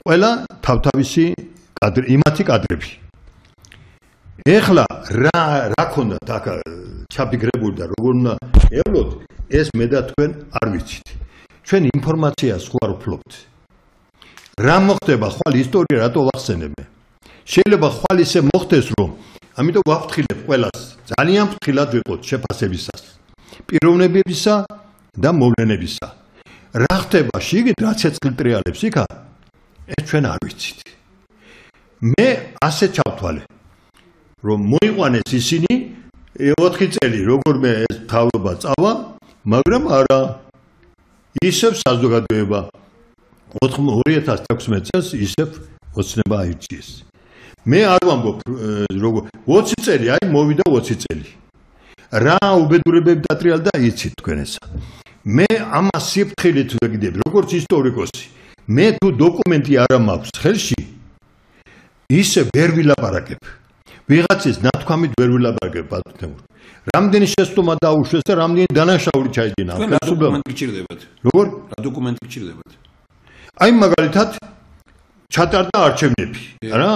[SPEAKER 1] ყველა თავთავისი იმათი კადრები. ეხლა რა ქონდათ აქ ჩაფიქრებული და როგორ უნდა ევლოთ, ეს მე და თქვენ არ ვიცით. ჩვენ ინფორმაციას ხო არ ვფლობთ. რა მოხდება ხვალ ისტორია რატო ვახსენებ მე? შეიძლება ხვალ ისე მოხდეს რომ ამიტომ ვაფრთხილებ ყველას ძალიან ფრთხილად ვიყოთ შეფასებისას პიროვნებებისა და მოვლენებისა რა ხდება შიგნით რა ცეცხლტრიალებს იქა ეს ჩვენ არ ვიცით მე ასე ჩავთვალე რომ მოიყვანეს ისინი 4 წელი როგორმე ეს თავობა წავა მაგრამ არა ისევ საზოგადოება 2016 წელს ისევ ოცნება აირჩიეს მე არ ვამბობ როგორ 20 წელი აი მოვიდა 20 წელი რა უბედურებები დატრიალდა იცით თქვენ ესა მე ამას სიფრთხილით ვეგდები როგორც ისტორიკოსი მე თუ დოკუმენტი არ მაქვს ხელში ისე ვერ ვილაპარაკებ ვიღაცის ნათქვამით ვერ ვილაპარაკებ ბატონო რამდენი შეცდომა დაუშვეს და რამდენი დანაშაული ჩაიდინა
[SPEAKER 2] რა დოკუმენტი გჭირდებათ
[SPEAKER 1] როგორ
[SPEAKER 2] რა დოკუმენტი გჭირდებათ
[SPEAKER 1] აი მაგალითად ჩატარდა არჩევნები რა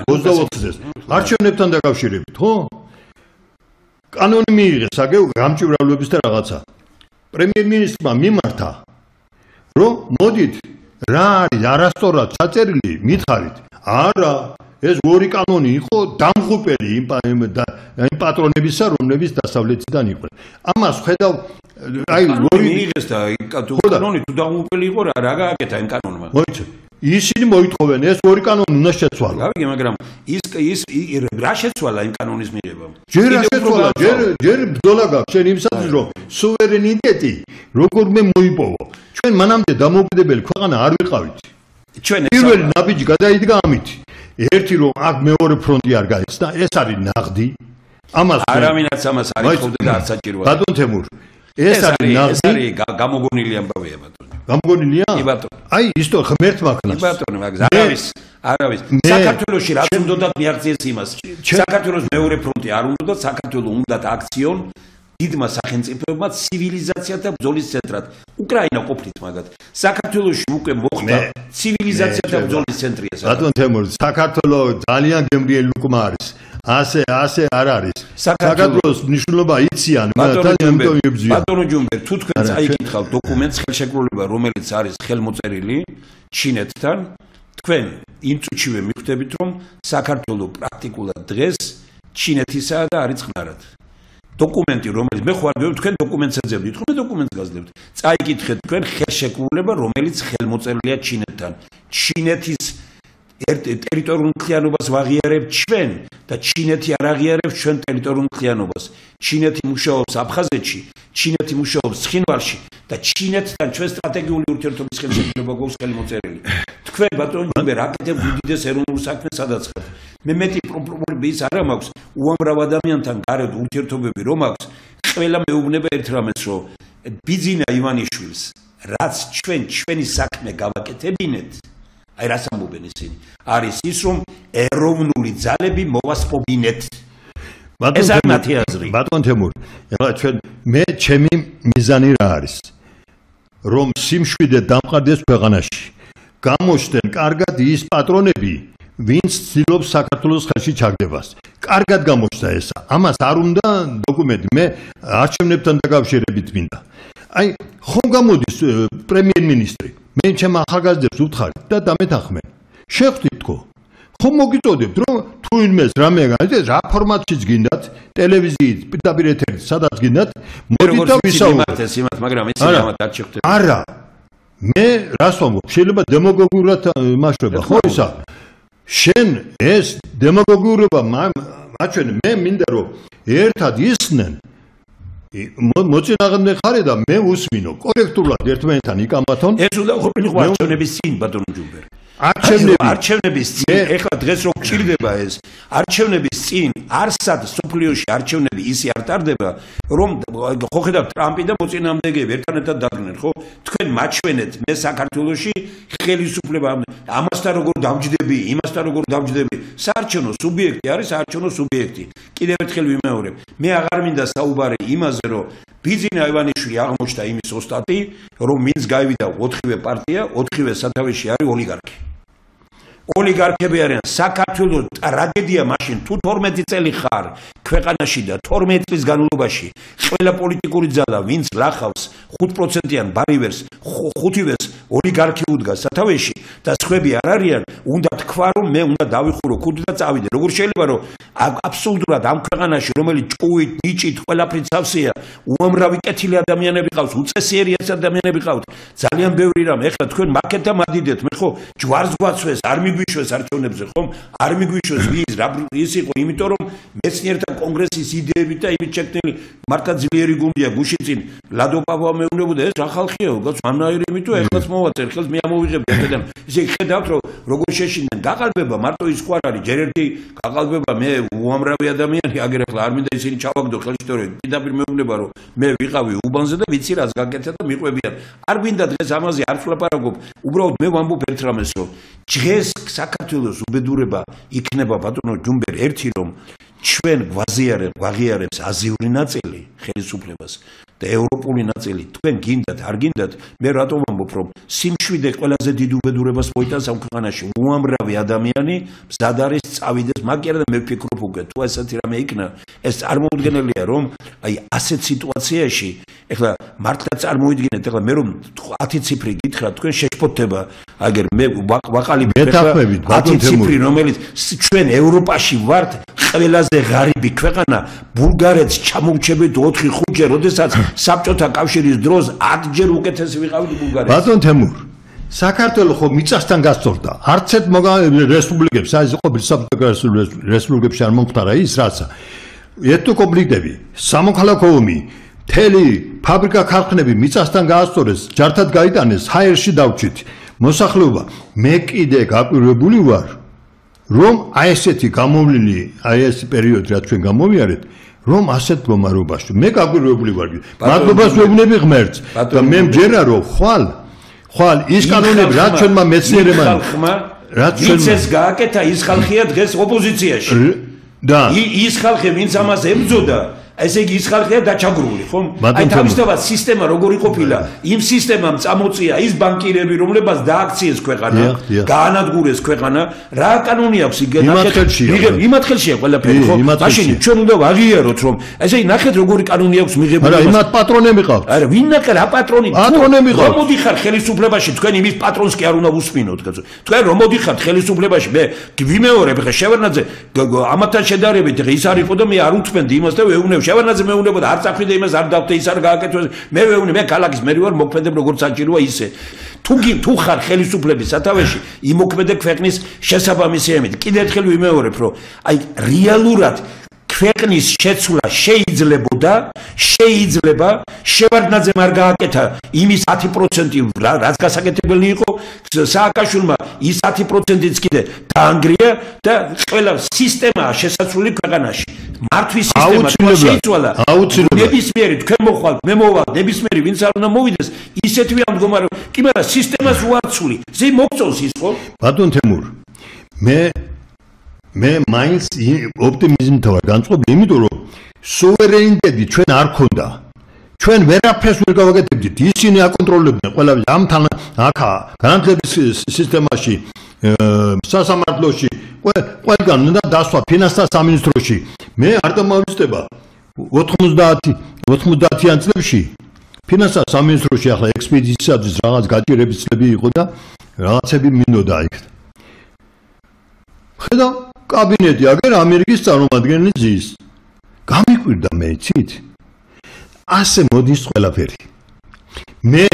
[SPEAKER 1] 24-ს არჩევნებთან დაკავშირებით ხო კანონი მიიღეს აგე გამჭვირვალების და რაღაცა პრემიერ-მინისტრმა მიმართა რომ მოდით რა არის არასწორად ჩაწერილი მითხარით არა ეს ორი კანონი იყო დამღუპელი იმ პატრონებისა რომლებიც დასავლეთიდან იყვნენ ამას ხედავ აი ორი
[SPEAKER 2] მიიღეს და კანონი თუ დამღუპელი იყო რა გააკეთა იმ კანონმა
[SPEAKER 1] მოიცე ისინი მოითხოვენ ეს ორი კანონი უნდა შეცვალო.
[SPEAKER 2] გავიგე, მაგრამ ის რა შეცვალა იმ კანონის მიღებამ?
[SPEAKER 1] ჯერ რა შეცვალა, ჯერ ბრძოლა გაქვს შენ იმსაც რომ სუვერენიტეტი როგორმე მოიპოვო. ჩვენ მანამდე დამოუკიდებელი ქვეყანა არ ვიყავით.
[SPEAKER 2] ჩვენ
[SPEAKER 1] პირველი ნაბიჯი გადაიდგა ამით. ერთი რომ აქ მეორე ფრონტი არ გაიხსნა, ეს არის ნაღდი. ამას
[SPEAKER 2] არავინაც ამას არ იხობდა და არც საჭიროა.
[SPEAKER 1] ბატონ თემურ ეს არის ნაღდი.
[SPEAKER 2] ეს არის გამოგონილი ამბავია ბატონო.
[SPEAKER 1] გამგონილია?
[SPEAKER 2] კი ბატონო.
[SPEAKER 1] აი ისტორია ღმერთმა ქნას.
[SPEAKER 2] კი ბატონო, მაგრამ არავის. საქართველოში რაც უნდათ მიაღწიეს იმას. საქართველოს მეორე ფრონტი არ უნდათ, საქართველოს უნდათ აქციონ დიდმა სახელმწიფოებმა ცივილიზაცია და ბრძოლის ცენტრად. უკრაინა ყოფნით მაგათ. საქართველოში უკვე მოხდა ცივილიზაცია და ბრძოლის ცენტრია.
[SPEAKER 1] ბატონ თემური, საქართველოს ძალიან გემრიელი უკმა არის. ასე არ არის. საქართველოს მნიშვნელობა იციან, მაგრამ ამიტომ იბრძვიან.
[SPEAKER 2] ბატონო ჯუმბერ, თუ თქვენ წაიკითხავთ დოკუმენტს ხელშეკრულება, რომელიც არის ხელმოწერილი ჩინეთთან, თქვენ იმ წუთშივე მიხვდებით, რომ საქართველოს პრაქტიკულად დღეს ჩინეთისაა და არის წყნარად. დოკუმენტი, რომელიც მე ხوار ვიყავ, თქვენ დოკუმენტს ეძებდით, ხო მე დოკუმენტს გაზრდებთ. წაიკითხეთ თქვენ ხელშეკრულება, რომელიც ხელმოწერილია ჩინეთთან. ჩინეთის ტერიტორიულ მთლიანობას ვაღიარებ ჩვენ და ჩინეთი არ აღიარებს ჩვენ ტერიტორიულ მთლიანობას. ჩინეთი მუშაობს აფხაზეთში, ჩინეთი მუშაობს ცხინვალში და ჩინეთთან ჩვენ სტრატეგიული ურთიერთობის ხელშეკრულება გვაქვს ხელმოწერილი. თქვენ ბატონო ჯუმბერ აკეთებთ უდიდეს ეროვნულ საქმეს სადაც ხართ. მე მეტი პრობლემები ის არ მაქვს, უამრავ ადამიანთან გარეთ ურთიერთობები რომ აქვს, ყველა მეუბნება ერთ რამეს, რომ ბიძინა ივანიშვილს, რაც ჩვენი საქმე გავაკეთებინეთ აი რას ამბობენ ისინი არის ის რომ ეროვნული ძალები მოვასპობინეთ ეს არ მათი აზრი
[SPEAKER 1] ბატონ თემურ ეხლა ჩვენ მე ჩემი მიზანი რა არის რომ სიმშვიდე დამყარდეს ქვეყანაში გამოჩნდნენ კარგად ის პატრონები ვინც ცდილობს საქართველოს ხელში ჩაგდებას. კარგად გამოჩნდა ეს. ამას არ უნდა დოკუმენტი. მე არჩევნებთან დაკავშირებით მინდა. აი, ხომ გამოდის პრემიერ-მინისტრი. მე ჩემ ახალგაზრდებს ვუთხარ და დამეთანხმენ. შეხვდით თქო. ხომ მოგიწოდებთ რომ თუ ვინმეს რამე გაიცეთ, რა ფორმატშიც გინდათ, ტელევიზიით, პირდაპირ ეთერით, სადაც გინდათ, მოდით და ვისაუბროთ.
[SPEAKER 2] მაგრამ ეს იმათ არ შეხვდეთ.
[SPEAKER 1] არა. მე რას ვამბობ, შეიძლება დემაგოგიურად მაშრება, ხო ისა? შენ ეს დემაგოგიურობა მაჩვენ, მე მინდა რომ ერთად ისხნენ მოწინააღმდეგე ხარ და მე უსმინო კორექტულად ერთმანეთთან იკამათონ.
[SPEAKER 2] ეს უნდა ყოფილიყო არჩევნების წინ ბატონო ჯუმბერ. არჩევნების წინ ეხლა დღეს რო გჭირდება ეს არჩევნების წინ არსად სოფლიოში არჩევნები ისე არ ტარდება რომ ხო ხედავთ ტრამპი და მოწინააღმდეგეები ერთმანეთთან დაგდნენ ხო თქვენ მაჩვენეთ მე საქართველოში ხელისუფლება ამასთან როგორ დამჯდები იმასთან როგორ დამჯდები საარჩევნო სუბიექტი არის საარჩევნო სუბიექტი კიდევ ერთხელ ვიმეორებ მე აღარ მინდა საუბარი იმაზე რომ ბიძინა ივანიშვილი აღმოჩნდა იმის ოსტატი რომ ვინც გაივიდა 4-ვე პარტია 4-ვე სათავეში არის ოლიგარქი ოლიგარქები არიან საქართველოს ტრაგედია მაშინ თუ 12 წელი ხარ ქვეყანაში და 12 წლის განმავლობაში ყველა პოლიტიკური ძალა ვინც ლახავს 5%-იან ბარივერს 5-ვეს ოლიგარქი უდგას სათავეში და სხვები არ არიან უნდა თქვა რომ მე უნდა დავიხურო ქუდი და წავიდე როგორ შეიძლება რომ აბსოლუტურად ამ ქვეყანაში რომელიც ჭუით ნიჭით ყველაფრით სავსეა უამრავი კეთილი ადამიანები ყავს უწესიერი ადამიანები ყავთ ძალიან ბევრი რამ ეხლა თქვენ მარკეტა მადიდეთ მე ხო ჯვარს გვაცვეს არ მიგვიშვეს არჩევნებზე ხომ არ მიგვიშვეს ვის რა ის იყო იმიტომ რომ მეცნიერთა კონგრესის იდეებით და იმით შექმნილი მართლა ძლიერი გუნდია გუშინ წინ ლადო პაპა მეუბნებოდა ეს რა ხალხია უკაც ამნაირი იმიტომ ეხლაც მოვაწერ ხელს მე ამოვიღებ აქედან ისე ხედავთ რომ როგორ შეშინდნენ გაყალბება მარტო ის ხო არ არის ჯერ ერთი გაყალბება მე უამრავი ადამიანი აგერ ახლა არ მინდა ისინი ჩავაგდო ხელშეწირებით პირდაპირ მეუბნება რომ მე ვიყავი უბანზე და ვიცი რაც გაკეთა და მიყვებიან არ გვინდა დღეს ამაზე არ ვლაპარაკობ უბრალოდ მე ვამბობ ერთ რამეს რომ დღეს საქართველოს უბედურება იქნება ბატონო ჯუმბერ ერთი რომ ჩვენ გვაღიარებს აზიური ნაწილი ხელისუფლებას და ევროპული ნაწილი თქვენ გინდათ არ გინდათ მე რატომ ვამბობ რომ სიმშვიდე ყველაზე დიდ უბედურებას მოიტანს ამ ქვეყანაში უამრავი ადამიანი მზად არის წავიდეს მაგრამ და მე ვფიქრობ უკვე თუ ესეთი რამე იქნა ეს წარმოუდგენელია რომ აი ასეთ სიტუაციაში ეხლა მართლა წარმოიდგინეთ ეხლა მე რომ 10 ციფრი გითხრათ თქვენ შეშფოთდება აგერ მე ვაყალიბებ 10 ციფრი რომელიც ჩვენ ევროპაში ვართ ყველაზე ღარიბი ქვეყანა ბულგარეთს ჩამოვჩებით 4-5-ჯერ როდესაც საბჭოთა კავშირის დროს 10-ჯერ უკეთესი ვიყავით ბულგარეთს
[SPEAKER 1] ბატონ თემურ საქართველოს ხო მიწასთან გასწორდა არც ერთ რესპუბლიკებს აი ყოფილი საბჭოთა რესპუბლიკებში არ მომხდარა ის რაცა ეთნო კონფლიქტები სამოქალაქო ომი მთელი ფაბრიკა ქარხნები მიწასთან გაასწორეს ჯართად გაიტანეს ჰაერში დავჭით მოსახლეობა მე კიდე გაკვირვებული ვარ რომ აი ესეთი გამოვლილი აი ეს პერიოდი რაც ჩვენ გამოვიარეთ რომ ასეთ მდგომარეობაში მე გაკვირვებული ვარ მადლობას ვეუბნები ღმერთს და მე მჯერა რომ ხვალ ის კანონები რაც ჩვენმა მეცნიერებმა
[SPEAKER 2] რაც ჩვენს გააკეთა ის ხალხია დღეს ოპოზიციაში
[SPEAKER 1] და
[SPEAKER 2] ის ხალხი ვინც ამას ებრძოდა ესე იგი ის ხალხია დაჩაგრული ხომ აი თავისთავად სისტემა როგორი ყოფილა იმ სისტემამ წამოწია ის ბანკირები რომლებსაც დააქციეს ქვეყანა გაანადგურეს ქვეყანა რა კანონი აქვს იმათ ხელშია ყველაფერი ხო მაშინ ჩვენ უნდა ვაღიაროთ რომ ესე იგი ნახეთ როგორი კანონი აქვს მიღებული
[SPEAKER 1] არა იმათ პატრონები ყავს
[SPEAKER 2] არა ვინ ნახე რა პატრონი რომ მოდიხარ ხელისუფლებაში თქვენ იმის პატრონს კი არ უნდა უსმინოთ კაცო თქვენ რომ მოდიხართ ხელისუფლებაში მე ვიმეორებ ხე შევერნაძე ამათთან შედარებით ხე ის არისო და მე არ უთმენდი იმას და ვეუბნებ შევარნაძე მეუბნებოდა არ წახვიდე იმას არ დავდე ის არ გააკეთოს მე ვეუბნე მე ქალაქის მერი ვარ მოქმედებ როგორც საჭიროა ისე თუ ხარ ხელისუფლების სათავეში იმოქმედე ქვეყნის შესაბამისი ემით კიდევ ერთხელ ვიმეორებ რომ აი რეალურად ქვეყნის შეცვლა შეიძლება შევარდნაძემ არ გააკეთა იმის 10% რაც გასაკეთებელი იყო სააკაშვილმა ის 10%-იც კიდე დაანგრია და ყველა სისტემაა შესაძლებელი ქვეყანაში მართვის სისტემა შეიცვალა ნებისმიერი თქვენ მოხვალთ მე მოვალ ნებისმიერი ვინც არ უნდა მოვიდეს ისეთვე ამ მდგომარეობა კი მაგრამ სისტემას უარცული ზე მოგწონს ის ხო
[SPEAKER 1] ბატონ თემურ მე მაინც ოპტიმიზმით ვარ განწყობილი იმიტომ რომ სუვერენიტეტი ჩვენ არ ქონდა ჩვენ ვერაფერს ვერ გავაკეთებდით. ისინი აკონტროლებდნენ ყველაფერს ამ თან აქა განათლების სისტემაში, სასამართლოში, ყველგან უნდა დასვა ფინანსთა სამინისტროში. მე არ დამოვიწყება 90-იან წლებში ფინანსთა სამინისტროში ახლა ექსპედიციისათვის რაღაც გაჭირების წლები იყო და რაღაცები მინდოდა იქ. ხედავ კაბინეტი აგერ ამერიკის წარმომადგენელი ზის. გამიკვირდა მე იცით? ასე მოდის ყველაფერი. მე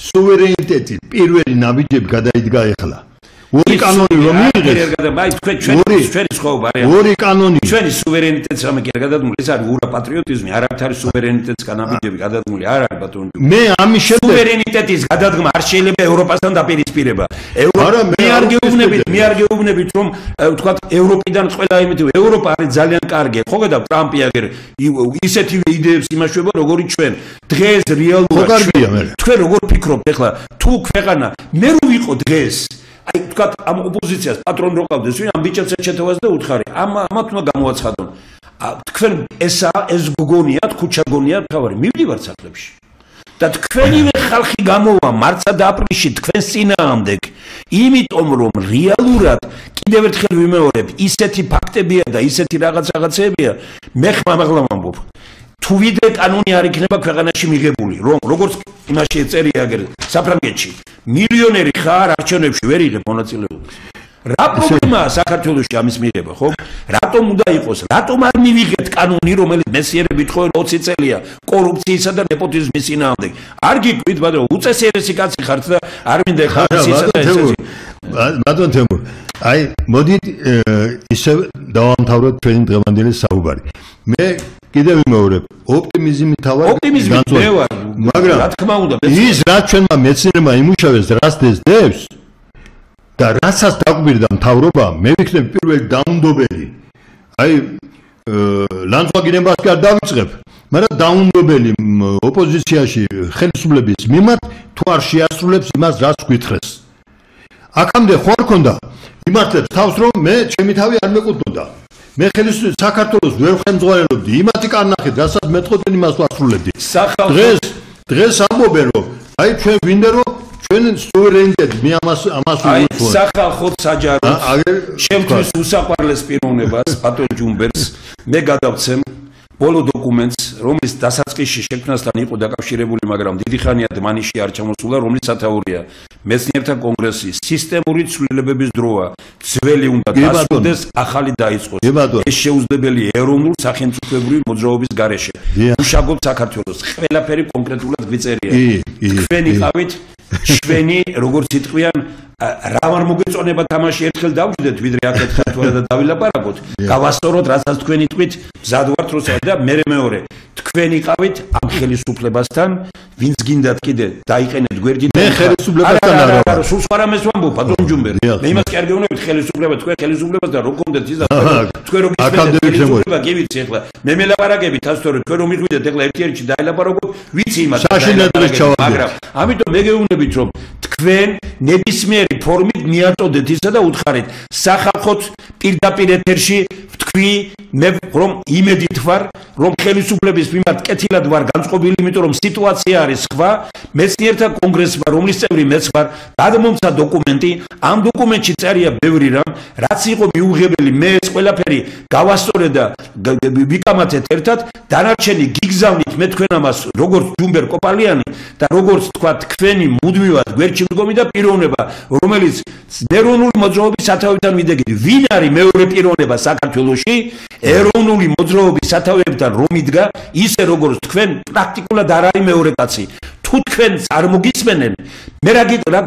[SPEAKER 1] სუვერენიტეტი პირველი ნაბიჯები გადაიდგა ეხლა. ორი კანონი რომ მიიღეს. ჩვენი ცხოვრება არის. ორი კანონი.
[SPEAKER 2] ჩვენი სუვერენიტეტს რამე კი არ გადადგმული, ეს არის ურა პატრიოტიზმი, არ არის სუვერენიტეტს განაბიჯები გადადგმული, არ არის ბატონო.
[SPEAKER 1] მე ამის შემდეგ
[SPEAKER 2] სუვერენიტეტის გადადგმა არ შეიძლება ევროპასთან დაპირისპირება. მე არ გეუბნებით რომ ვთქვათ ევროპიდან ყველა იმით ევროპა არის ძალიან კარგი. ხო გეტყვი ტრამპი აგერ ისეთივე იდეებს იმაშვება როგორი ჩვენ. დღეს რეალურად თქვენ როგორ ფიქრობთ ახლა თუ ქვეყანა მე რო ვიყო დღეს აი თქვათ ამ ოპოზიციას პატრონ რო ყავდეს ვინ ამ ბიჭებს ეჩეთოვას და უთხარი ამათ უნდა გამოაცხადონ თქვენ ეს გოგონიათ ქუჩა გონიათ თავარი მივდივართ სახლებში და თქვენივე ხალხი გამოვა მარტსა და აპრილში თქვენს წინააღმდეგ იმიტომ რომ რეალურად კიდევ ერთხელ ვიმეორებ ისეთი ფაქტებია და ისეთი რაღაცებია მე ხმამაღლა ვამბობ თუ ვიდრე კანონი არ იქნება ქვეყანაში მიღებული რომ როგორც იმაში ეწერია აგერ საფრანგეთში მილიონერი ხარ არჩევნებში ვერ იღებ მონაწილეობას რა პრობლემაა საქართველოში ამის მიღება ხო რატომ უნდა იყოს რატომ არ მივიღეთ კანონი რომელიც მესიერებით ხო 20 წელია კორუფციისა და ნეპოტიზმის წინააღმდეგ არ გიკვირთ მაგრამ უწესრიესი კაცი ხართ და არ მინდა ხალხისა და ესე
[SPEAKER 1] ბატონ თემურ აი მოდით ისე დავამთავროთ ჩვენი დღევანდელი საუბარი მე კიდევ ვიმეორებ ოპტიმიზმი თავად
[SPEAKER 2] ოპტიმიზმი მე ვარ
[SPEAKER 1] მაგრამ
[SPEAKER 2] რა თქმა უნდა
[SPEAKER 1] ის რაც ჩვენმა მეცნიერებმა იმუშავეს რას დევს და რასაც დაგვირდა მთავრობა მე ვიქნებ პირველი დაუნდობელი აი ლანძღვაგინებას კი არ დავიწყებ მაგრამ დაუნდობელი ოპოზიციაში ხელისუფლების მიმართ თუ არ შეასრულებს იმას რაც გითხრეს აქამდე ხო არ ქონდა იმართლებს თავს რომ მე ჩემი თავი არ მეკუთვნოდა მე საქართველოს ვერ ხელმძღვანელობდი იმათი კარნახით რასაც მეტყოდნენ იმას ვასრულებდი დღეს ამბობენ რომ აი ჩვენ გვინდა რომ ჩვენ სუვერენიტეტი მე ამას
[SPEAKER 2] აი სახალხო საჯარო ჩემთვის უსაყვარლეს პიროვნებას ბატონ ჯუმბერს მე გადავცემ ბოლო დოკუმენტს რომლის დასაწყისში შექმნასთან იყო დაკავშირებული მაგრამ დიდი ხანია დმანიში არ ჩამოსულა რომლის სათაურია მეცნიერთა კონგრესის სისტემური ცვლილებების დროა ძველი უნდა დასრულდეს ახალი დაიწყოს ეს შეუძლებელი ეროვნულ სახელმწიფოებრივი მოძრაობის გარეშე უშაგობ საქართველოს ყველაფერი კონკრეტულად გვიწერია თქვენი ყავით ჩვენი როგორც იტყვიან რა არ მოგეწონება თამაში ერთხელ დავждეთ ვიდრე აკეთხათ თორე და დავილაპარაკოთ გავასწოროთ რასაც თქვენ იტყვით მზად ვართ როცა და მეორე თქვენი ყავით ამ ხელისუფლებასთან ვინც გინდათ კიდე დაიყენეთ გვერდით
[SPEAKER 1] მე ხელისუფლებასთან
[SPEAKER 2] არა სულ სვარამეს ვამბობ ბატონ ჯუმბერი მე იმას კი არ გეუბნებით ხელისუფლება თქვენ ხელისუფლებასთან რო გქონდეთ ის და თქვენ რო გიჩნდეთ კი ვიცი ახლა მე მელაპარაკებით თასწორე თქვენ რომ მიხვიდეთ ახლა ერთ-ერთი დაილაპარაკოთ ვიცი იმას მაგრამ ამიტომ მე გეუბნებით რომ თქვენ ნებისმიერი ფორმით მიაწოდეთ ისა და უთხარით სახალხოთ პირდაპირ ეთერში ვთქვი მე რომ იმედით ვარ რომ ხელისუფლების მიმართ კეთილად ვარ განწყობილი იმიტომ რომ სიტუაცია არის სხვა მეცნიერთა კონგრესმა რომლის წევრი მეც ვარ გადმომცა დოკუმენტი ამ დოკუმენტში წერია ბევრი რამ რაც იყო მიუღებელი მე ეს ყველაფერი გავასწორე და ვიკამათეთ ერთად დანარჩენი გიგზავნით მე თქვენ ამას როგორც ჯუმბერ კოპალიანი და როგორც თქვა თქვენი მუდმივად გვერდში მდგომი და პიროვნება რომელიც ეროვნული მოძრაობის სათავეებთან მიდეგი ვინ არის მეორე პიროვნება საქართველოში ეროვნული მოძრაობის სათავეებთან რომ იდგა ისე როგორც თქვენ პრაქტიკულად არ არის მეორე კაცი თუ თქვენ არ მოგისმენენ მე რა გითხრათ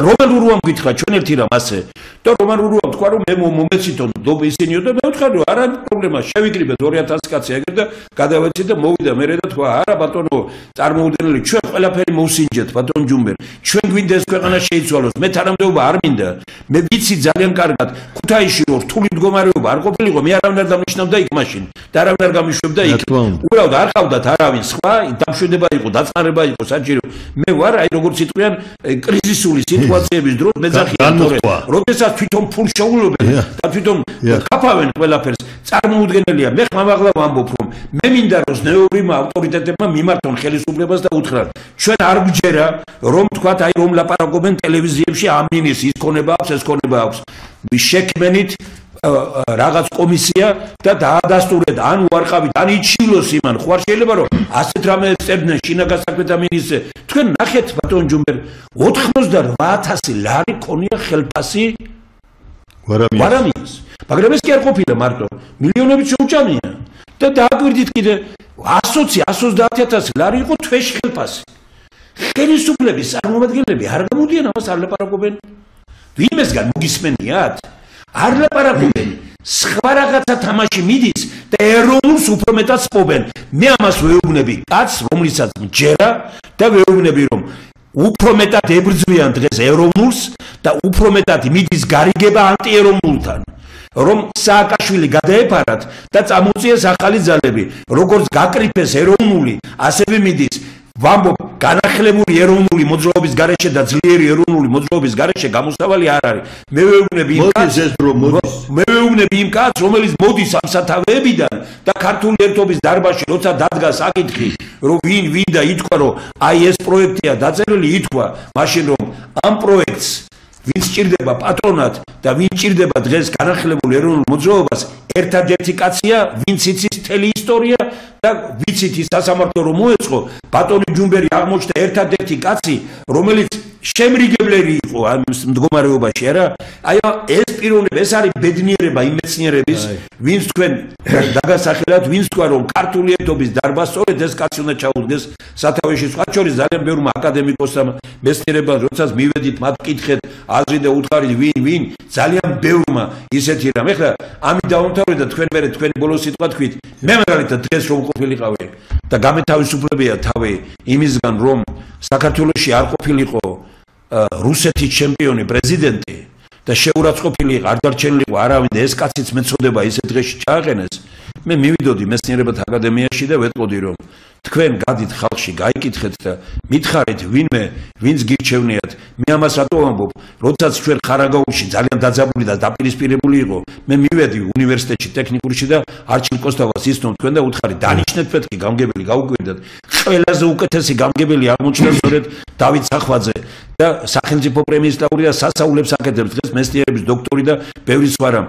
[SPEAKER 2] რომელ ურვამ გითხრა ჩვენ ერთი რამ ასე და რომელ ურვამ თქვა რომ მე მომეცითო ისინიო და მე ვთქვი რომ არა პრობლემა შევიკრიბეთ 2000 კაცი ეგრე და გადავეცით და მოვიდა მე და თქვა არა ბატონო წარმოუდგენელი ჩვენ ყველაფერი მოვსინჯეთ ბატონ ჯუმბერ ჩვენ გვინდა ეს ქვეყანა შეიცვალოს მე თანამდებობა არ მინდა მე ვიცი ძალიან კარგად ქუთაისში რომ რთული მდგომარეობა არ ყოფილიყო მე არავინ არ დამნიშნავდა იქ მაშინ და არავინ არ გამიშვებდა იქ უბრალოდ არ ყავდათ არავინ სხვა დამშვედება იყო დაწყარება იყო საჭირო. მე ვარ აი როგორც იტყვიან კრიზისული სიტუაციების დროს მეძახიან თორე როდესაც თვითონ ფულს შეულებენ და თვითონ კაფავენ ყველაფერს წარმოუდგენელია. მე ხმამაღლა ვამბობ რომ მე მინდა რომ ზნეობრივმა ავტორიტეტებმა მიმართონ ხელისუფლებას და უთხრან ჩვენ არ გვჯერა რომ თქვათ აი რომ ლაპარაკობენ ტელევიზიებში ამინის ის ქონება აქვს ეს ქონება აქვს. შექმენით რაღაც კომისია და დაადასტურეთ ან უარყავით ან იჩივლოს იმან ხო არ შეიძლება რომ ასეთ რამეებს წერდნენ შინაგან საქმეთა მინისტრზე. თქვენ ნახეთ ბატონ ჯუმბერ 88,000 ლარი ქონია ხელფასი ვარამიას მაგრამ ეს კი არ ყოფილა მარტო მილიონობით შეუჭამია და დააგვირდით კიდე 120,000 ლარი იყო თვეში ხელფასი. ხელისუფლების წარმომადგენლები არ გამოდიან ამას არ ლაპარაკობენ. ვინმესგან მოგისმენიათ? არ ლაპარაკობენ. სხვა რაღაცა თამაში მიდის და ეროვნულს უფრო მეტად სპობენ. მე ამას ვეუბნები კაცს რომლიცაც მჯერა და ვეუბნები რომ უფრო მეტად ებრძვიან დღეს ეროვნულს და უფრო მეტად მიდის გარიგება ანტიეროვნულთან. რომ სააკაშვილი გადაეფარათ და წამოწიეს ახალი ძალები. როგორც გაკრიფეს ეროვნული, ასევე მიდის ვამბობ განახლებული ερოვნული მოძრაობის გარეშე და ძლიერი ეროვნული მოძრაობის გარეშე გამოსავალი არ არის. მე ვეუბნები იმ კაცს, რომელიც მოდის ამ სათავეებიდან და ქართული ერთობის დარბაზში როცა დადგა საკითხი, რომ ვინ და ითქვა, რომ აი ეს პროექტია დაწერილი, ითქვა, მაშინ რომ ამ პროექტს ვინ სჭირდება პატრონად და ვინ სჭირდება დღეს განახლებულ ეროვნულ მოძრაობას, ერთადერთი კაცია, ვინც იცის მთელი ისტორია და ვიცით ის სასამართლო რომ მოეწყო, ბატონი ჯუმბერი აღმოჩნდა ერთადერთი კაცი, რომელიც შემრიგებლერი იყო ამ მდგომარეობაში, არა? აი ეს პიროვნება, ეს არის ბედნიერება იმ მეცნიერების, ვინც თქვენ დაგასახელათ, ვინც თქვა რომ ქართული ერთობის დარბაზ სწორედ ეს კაცი უნდა ჩაუდგეს სათავეში. სხვა შორის ძალიან ბევრმა აკადემიკოსმა მეცნიერებმა, როდესაც მივედით მათ კითხეთ აზრი და უთხარით ვინ ძალიან ბევრმა ისეთი რამ. ეხლა ამით დავამთავრე და თქვენ მერე თქვენი ბოლო სიტყვა თქვით. მე მაგალითად დღეს რომ ყოფილიყავი და გამეთავისუფლებია თავი იმისგან რომ საქართველოში არ ყოფილიყო რუსეთის ჩემპიონი პრეზიდენტი და შეურაცხყოფილი არ დარჩენილიყო არავინ და ეს კაციც მეწოდება ისეთ დღეში ჩააყენეს. მე მივიდოდი მეცნიერებათა აკადემიაში და ვეტყოდი რომ თქვენ გადით ხალხში გაიკითხეთ და მითხარით ვინმე ვინც გირჩევნიათ. მე ამას რატო ვამბობ? როდესაც ჩვენ ხარაგაულში ძალიან დაძაბული და დაპირისპირებული იყო, მე მივედი უნივერსიტეტში ტექნიკურში და არჩილ კოსტავას ისნომ თქვენ და უთხარით დანიშნეთ მეთქი გამგებელი გაუკვირდათ. ყველაზე უკეთესი გამგებელი აღმოჩნდა სწორედ დავით სახვაძე და სახელმწიფო პრემიის ლაურეატი სასაულებს აკეთებს დღეს მეცნიერების დოქტორი და ბევრი სხვა რამ.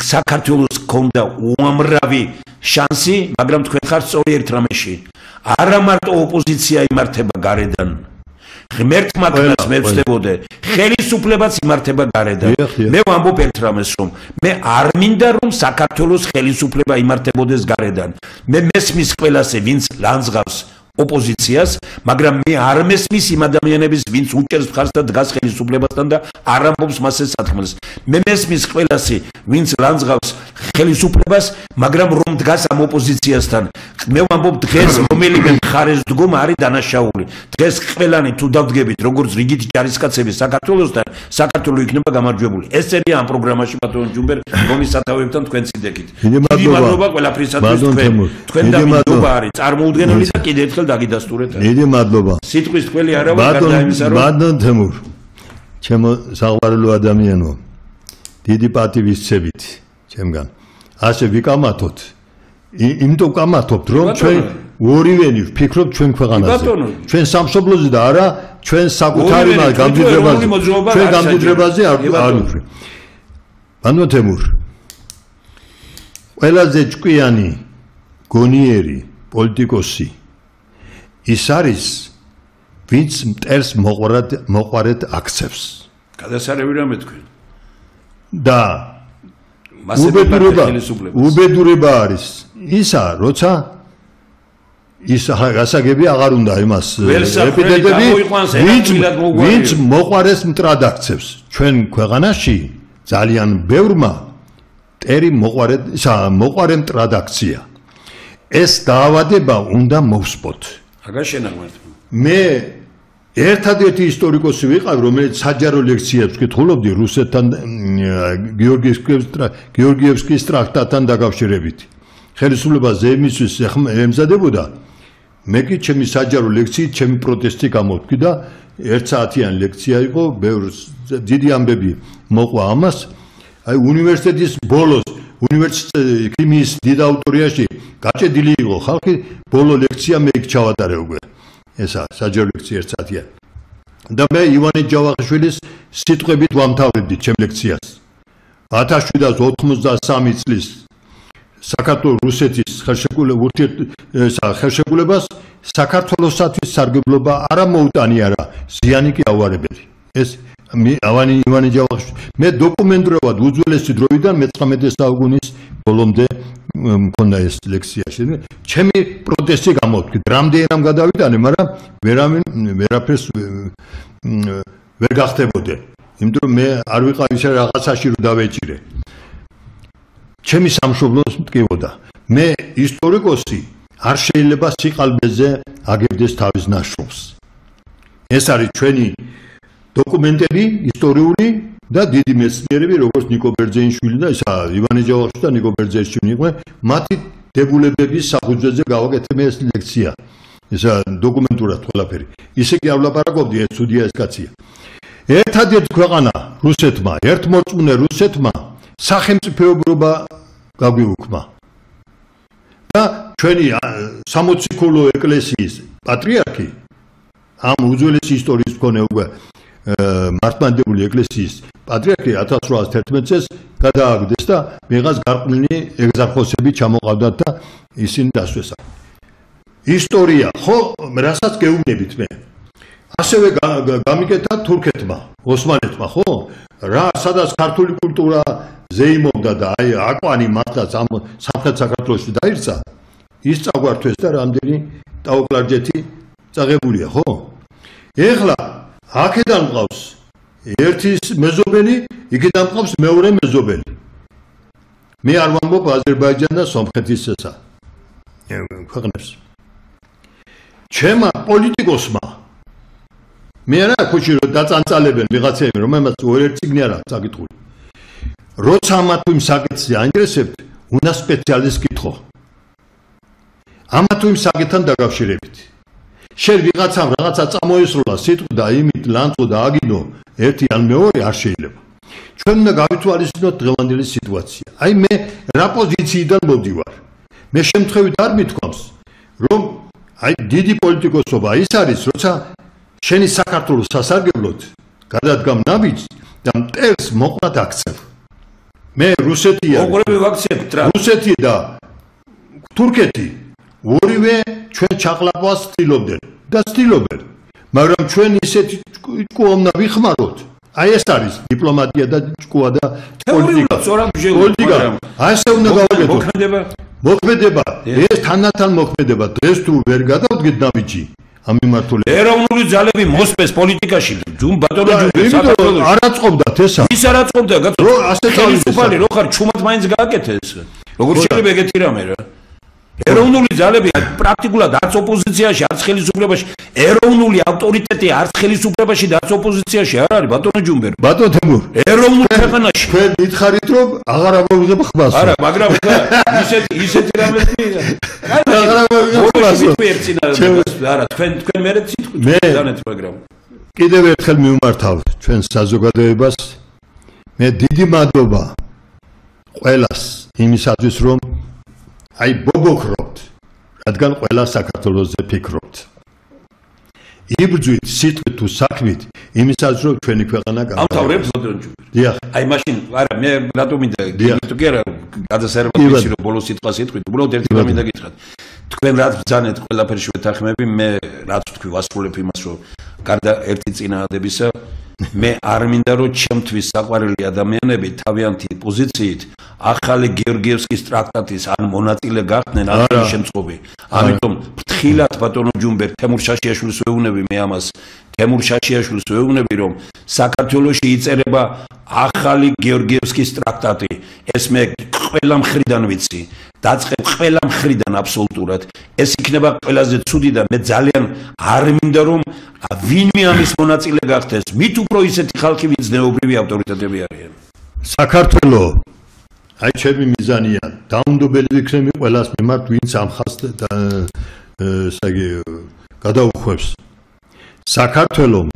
[SPEAKER 2] საქართველოს ქონდა უამრავი შანსი, მაგრამ თქვენ ხართ სწორი ერთ რამეში. არა მარტო ოპოზიცია იმართება გარედან. ღმერთმა კნას მე ვწდებოდე, ხელისუფლებაც იმართება გარედან. მე ვამბობ ერთ რამეს რომ მე არ მინდა რომ საქართველოს ხელისუფლება იმართებოდეს გარედან. მე მესმის ყველასე ვინც ლანძღავს ოპოზიციას, მაგრამ მე არ მესმის იმ ადამიანების, ვინც უჭერს მხარს და დგას ხელისუფლებასთან და არ ამბობს მასზე საქმეს. მე მესმის ყველასე, ვინც ლანძღავს ხელისუფლებას, მაგრამ რომ დგას ამ ოპოზიციასთან. მე ვამბობ დღეს რომელიმე მხარეს დგომა არის დანაშაული. დღეს ყველანი თუ დავდგებით როგორც რიგითი ჯარისკაცები საქართველოსთან, საქართველო იქნება გამარჯვებული. ეს წერია ამ პროგრამაში ბატონ ჯუმბერ, რომის სათავეებთან თქვენ წიდეკით. დიდი მადლობა ყველაფრისათვის თქვენ და მინდობა არის წარმოუდგენელი და კიდევ ერთხელ დაგიდასტურეთ.
[SPEAKER 1] დიდი მადლობა.
[SPEAKER 2] სიტყვის თქვენი არა ვარ გარდა იმისა რომ
[SPEAKER 1] ბატონ თემურ, ჩემო საყვარელო ადამიანო, დიდი პატივისცემით ჩემგან. ასე ვიკამათოთ. იმიტომ კამათობთ რომ ჩვენ ორივენი ვფიქრობთ ჩვენ ქვეყანაზე. ჩვენ სამშობლოზე და არა ჩვენ საკუთარი გამდიდრებაზე. ჩვენ გამდიდრებაზე არ ვფიქრობ. ბატონ თემურ, ყველაზე ჭკვიანი გონიერი პოლიტიკოსი ის არის ვინც მტერს მოყვარედ აქცევს.
[SPEAKER 2] გადასარევი რამე თქვენ.
[SPEAKER 1] და უბედურება არის ისა, როცა ის გასაგები აღარ უნდა იმას ეპიტეტები ვინც მოყვარეს მტრად აქცევს. ჩვენ ქვეყანაში ძალიან ბევრმა მტერი მოყვარე მტრად აქცია. ეს დაავადება უნდა მოვსპოთ. მე ერთადერთი ისტორიკოსი ვიყავი, რომელიც საჯარო ლექციებს კითხულობდი რუსეთთან გეორგიევსკის ტრაქტატთან დაკავშირებით. ხელისუფლება ზეიმისთვის ემზადებოდა, მე კი ჩემი საჯარო ლექციით ჩემი პროტესტი გამოვთქვი და 1 საათიანი ლექცია იყო, დიდი ამბები მოყვა ამას. აი უნივერსიტეტის ბოლოს, უნივერსიტეტის ქიმიის დიდ აუდიტორიაში გაჭედილი იყო ხალხი, ბოლო ლექცია მე იქ ჩავატარე უკვე. ესა საჯარო ლექცია 1 საათიანი. და მე ივანე ჯავახიშვილის სიტყვებით ვამთავრებდი ჩემ ლექციას. 1783 წლის საქართველოს რუსეთის ხელშეკრულებას საქართველოსთვის სარგებლობა არ მოუტანია რა, ზიანი კი ავარებელი. ეს ივანე ჯავახიშვილი მე დოკუმენტურად უძველესი დროიდან მე-19 საუკუნის ბოლომდე მქონდა ეს ლექციაში. ჩემი პროტესტი გამოვთქვი, რამდენად გადავიტანე, მაგრამ ვერაფერს ვერ გახდებოდე. იმიტომ რომ მე არ ვიყავ ისე რაღაცაში რომ დავეჭირე. ჩემი სამშობლოს მტკივოდა. მე ისტორიკოსი არ შეიძლება სიყალბეზე აგებდეს თავის ნაშრომს. ეს არის ჩვენი დოკუმენტები ისტორიული და დიდი მეცნიერები, როგორც ნიკო ბერძენიშვილი და ისა ივანე ჯავახიშვილი და ნიკო ბერძენიშვილი იყვნენ, მათი დებულების საფუძველზე გავაკეთე მე ეს ლექცია. ისა დოკუმენტურად ყველაფერი. ისე კი არ ვლაპარაკობდი, ეს უდია ეს კაცია. ერთადერთი ქვეყანა რუსეთმა, ერთმორწმუნე რუსეთმა სახელმწიფოებრობა გაგვიუქმა. და ჩვენი სამოციქულო ეკლესიის პატრიარქი ამ უძველესი ისტორიის მქონე უკვე მართლმადიდებელი ეკლესიის პატრიარქი 1811 წელს გადააგდეს და მიღაც გარყვნილი ეგზარქოსები ჩამოყავდათ და ისინი დასვეს. ისტორია ხო რასაც გეუბნებით მე ასევე გამიკეთა თურქეთმა, ოსმალეთმა, ხო? რა, სადაც ქართული კულტურა ზეიმობდა და აი აკვანი მართლაც ამ სამხრეთ საქართველოში დაირცა, ის წაგვართვეს და რამდენი ტაოკლარჯეთი წაღებულია, ხო? ეხლა აქედან მყავს ერთი მეზობელი, იქიდან მყავს მეორე მეზობელი. მე არ ვამბობ აზერბაიჯანს და სომხეთის ესა ქვეყნებს. ჩემმა პოლიტიკოსმა მე არა ხუჩი რომ დაწანწალებენ ვიღაცები, რომელმაც ერთ წიგნი არა წაკითხული. როცა ამა თუ იმ საკითხზე აინტერესებთ, უნდა სპეციალისტს კითხო. ამა თუ იმ საკითხთან დაკავშირებით. შენ ვიღაცამ რაღაცა წამოესროლა სიტყვა და იმით ლანწო და აგინო ერთი ან მეორე არ შეიძლება. ჩვენ უნდა გავითვალისწინოთ დღევანდელი სიტუაცია. აი მე რა პოზიციიდან მოვდივარ. მე შემთხვევით არ მithქვამს, რომ აი დიდი პოლიტიკოსობა ის არის, როცა შენი საქართველოს სასარგებლოდ გადადგამ ნაბიჯს და მტერს მოყრად აქცევ. მე რუსეთი და თურქეთი ორივე ჩვენ ჩაყლაპვას ცდილობდნენ და ცდილობენ, მაგრამ ჩვენ ისეთი ჭკუა უნდა ვიხმაროთ. აი ეს არის დიპლომატია და ჭკუა და პოლიტიკა. ასე უნდა გავაკეთოთ. მოქმედება ეს თანდათან მოქმედება. დღეს თუ ვერ გადავდგეთ ნაბიჯი ამ მიმართულებით.
[SPEAKER 2] ეროვნული ძალები მოსპეს პოლიტიკაში. ბატონო ჯუმბი საქართველოს
[SPEAKER 1] არ აწყობდათ ესა.
[SPEAKER 2] ის არ აწყობდა, გაწო. ასე თავისუფალი რო ხარ, ჩუმად მაინც გააკეთე ეს. როგორ შეიძლება ეგეთი რამე რა? ეროვნული ძალები პრაქტიკულად არც ოპოზიციაში, არც ხელისუფლებაში, ეროვნული ავტორიტეტი არც ხელისუფლებაში და არც ოპოზიციაში არ არის, ბატონო ჯუმბერ.
[SPEAKER 1] ბატონო თემურ,
[SPEAKER 2] ეროვნულ ქვეყანაში
[SPEAKER 1] თქვენ მითხარით რომ აღარ ამოვიღებ ხმას.
[SPEAKER 2] არა, მაგრამ ისეთი რამეთი
[SPEAKER 1] აღარ ამოვიღებ ხმას.
[SPEAKER 2] არა, თქვენ მერე ციტყვით, მაგრამ
[SPEAKER 1] კიდევ ერთხელ მივმართავ ჩვენ საზოგადოებას. მე დიდი მადლობა ყველას იმისათვის რომ აი ბობოქრობთ, რადგან ყველა საქართველოსზე ფიქრობთ. იბრძვით სიტყვით თუ საქმით იმისათვის რომ ჩვენი ქვეყანა
[SPEAKER 2] ამთავრებს ბატონო ჯუმბი.
[SPEAKER 1] დიახ.
[SPEAKER 2] აი მაშინ არა მე რატომ მინდა თუ კი არა გადასარევად ვიცი რომ ბოლოს სიტყვა სიტყვით, უბრალოდ ერთი რამ მინდა გითხრათ. თქვენ რაც ბრძანეთ ყველაფერში ვეთანხმები, მე რაც თქვი ვასრულებ იმას რომ გარდა ერთი წინააღმდეგობისა მე არ მინდა რომ ჩემთვის საყვარელი ადამიანები თავიანთი პოზიციით ახალი გეორგიევსკის ტრაქტატის ან მონაწილე გახდნენ ახალი შემწყობი. ამიტომ ფრთხილად ბატონო ჯუმბერ თემურ შაშიაშვილს ვეუბნები მე ამას. თემურ შაშიაშვილს ვეუბნები რომ საქართველოში იწერება ახალი გეორგიევსკის ტრაქტატი. ეს მე ყველა მხრიდან ვიცი. დაწყებ ყველა მხრიდან აბსოლუტურად. ეს იქნება ყველაზე ცუდი და მე ძალიან არ მინდა რომ ვინმე ამის მონაწილე გახდეს. მით უფრო ისეთი ხალხი ვინც ზნეობრივი ავტორიტეტები არიან.
[SPEAKER 1] საქართველო აი ჩემი მიზანია დაუნდობელი ვიქნები ყველას მიმართ ვინც ამ ხაზს გადაუხვევს საქართველოს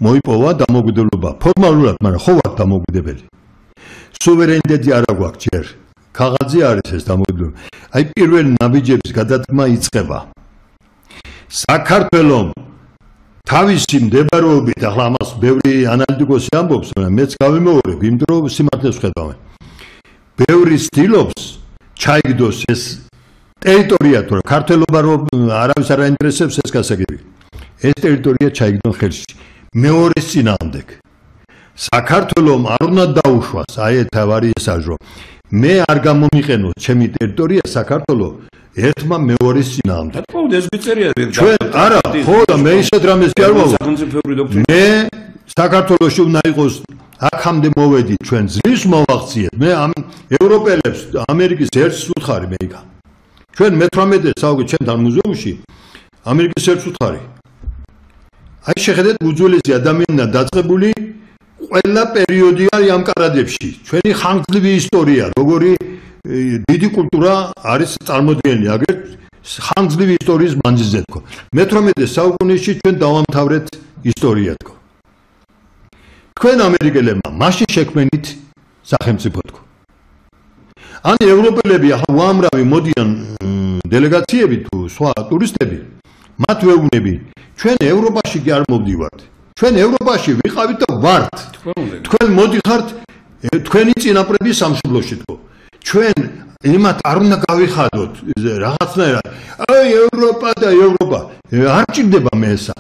[SPEAKER 1] მოიპოვა დამოუკიდებლობა ფორმალურად, მაგრამ ხო ვარ დამოუკიდებელი. სუვერენიტეტი არ აქვს ჯერ. ქაღალდზე არის ეს დამოუკიდებლობა. აი პირველი ნაბიჯების გადადგმა იწყება. საქართველოს თავისი მდებარეობით, ახლა ამას ბევრი ანალიტიკოსი ამბობს, მაგრამ მეც გავიმეორებ, იმ დრო სიმართლეს ვხედავ. ბევრი ცდილობს ჩაიგდოს ეს ტერიტორია, თუ ქართველობა არავის არ აინტერესებს ეს გასაგები. ეს ტერიტორია ჩაიგდონ ხელში. მეორე წინააღმდეგ. საქართველოს არ უნდა დაუშვას, აი თავარი ესაა, რომ მე არ გამომიყენოს ჩემი ტერიტორია საქართველოს ერთმა მეორის წინააღმდეგ.
[SPEAKER 2] ეს ვიწერია
[SPEAKER 1] ჩვენ არა, ხო და მე ისეთ რამეს კი არ ვაუბრობ. მე საქართველოში უნდა იყოს აქამდე მოვედი ჩვენ ძლივს მოვახციეთ. მე ამ ევროპელებს ამერიკის ერთს უთხარი მე იქა. ჩვენ მე-18 საუკუნე ჩემთან მუზეუმში ამერიკის ერთს უთხარი. აი შეხედეთ უძველესი ადამიანთა დაწყებული ყველა პერიოდი არის ამ კარადებში. ჩვენი ხანგრძლივი ისტორია, როგორი დიდი კულტურა არის წარმოდგენილი აგერ ხანგრძლივი ისტორიის მანძილზე თქო. მე-18 საუკუნეში ჩვენ დავამთავრეთ ისტორია თქო. თქვენ ამერიკელებმა მაშინ შექმნით სახელმწიფო თქო. ან ევროპელები ახლა უამრავი მოდიან დელეგაციები თუ სხვა ტურისტები მათ ვეუბნები ჩვენ ევროპაში კი არ მოვდივართ. ჩვენ ევროპაში ვიყავით და ვართ. თქვენ მოდიხართ თქვენი წინაპრების სამშობლოში თქო. ჩვენ იმათ არ უნდა გავიხადოთ რაღაცნაირად. აი ევროპა და ევროპა არ ჭირდება მე ესა.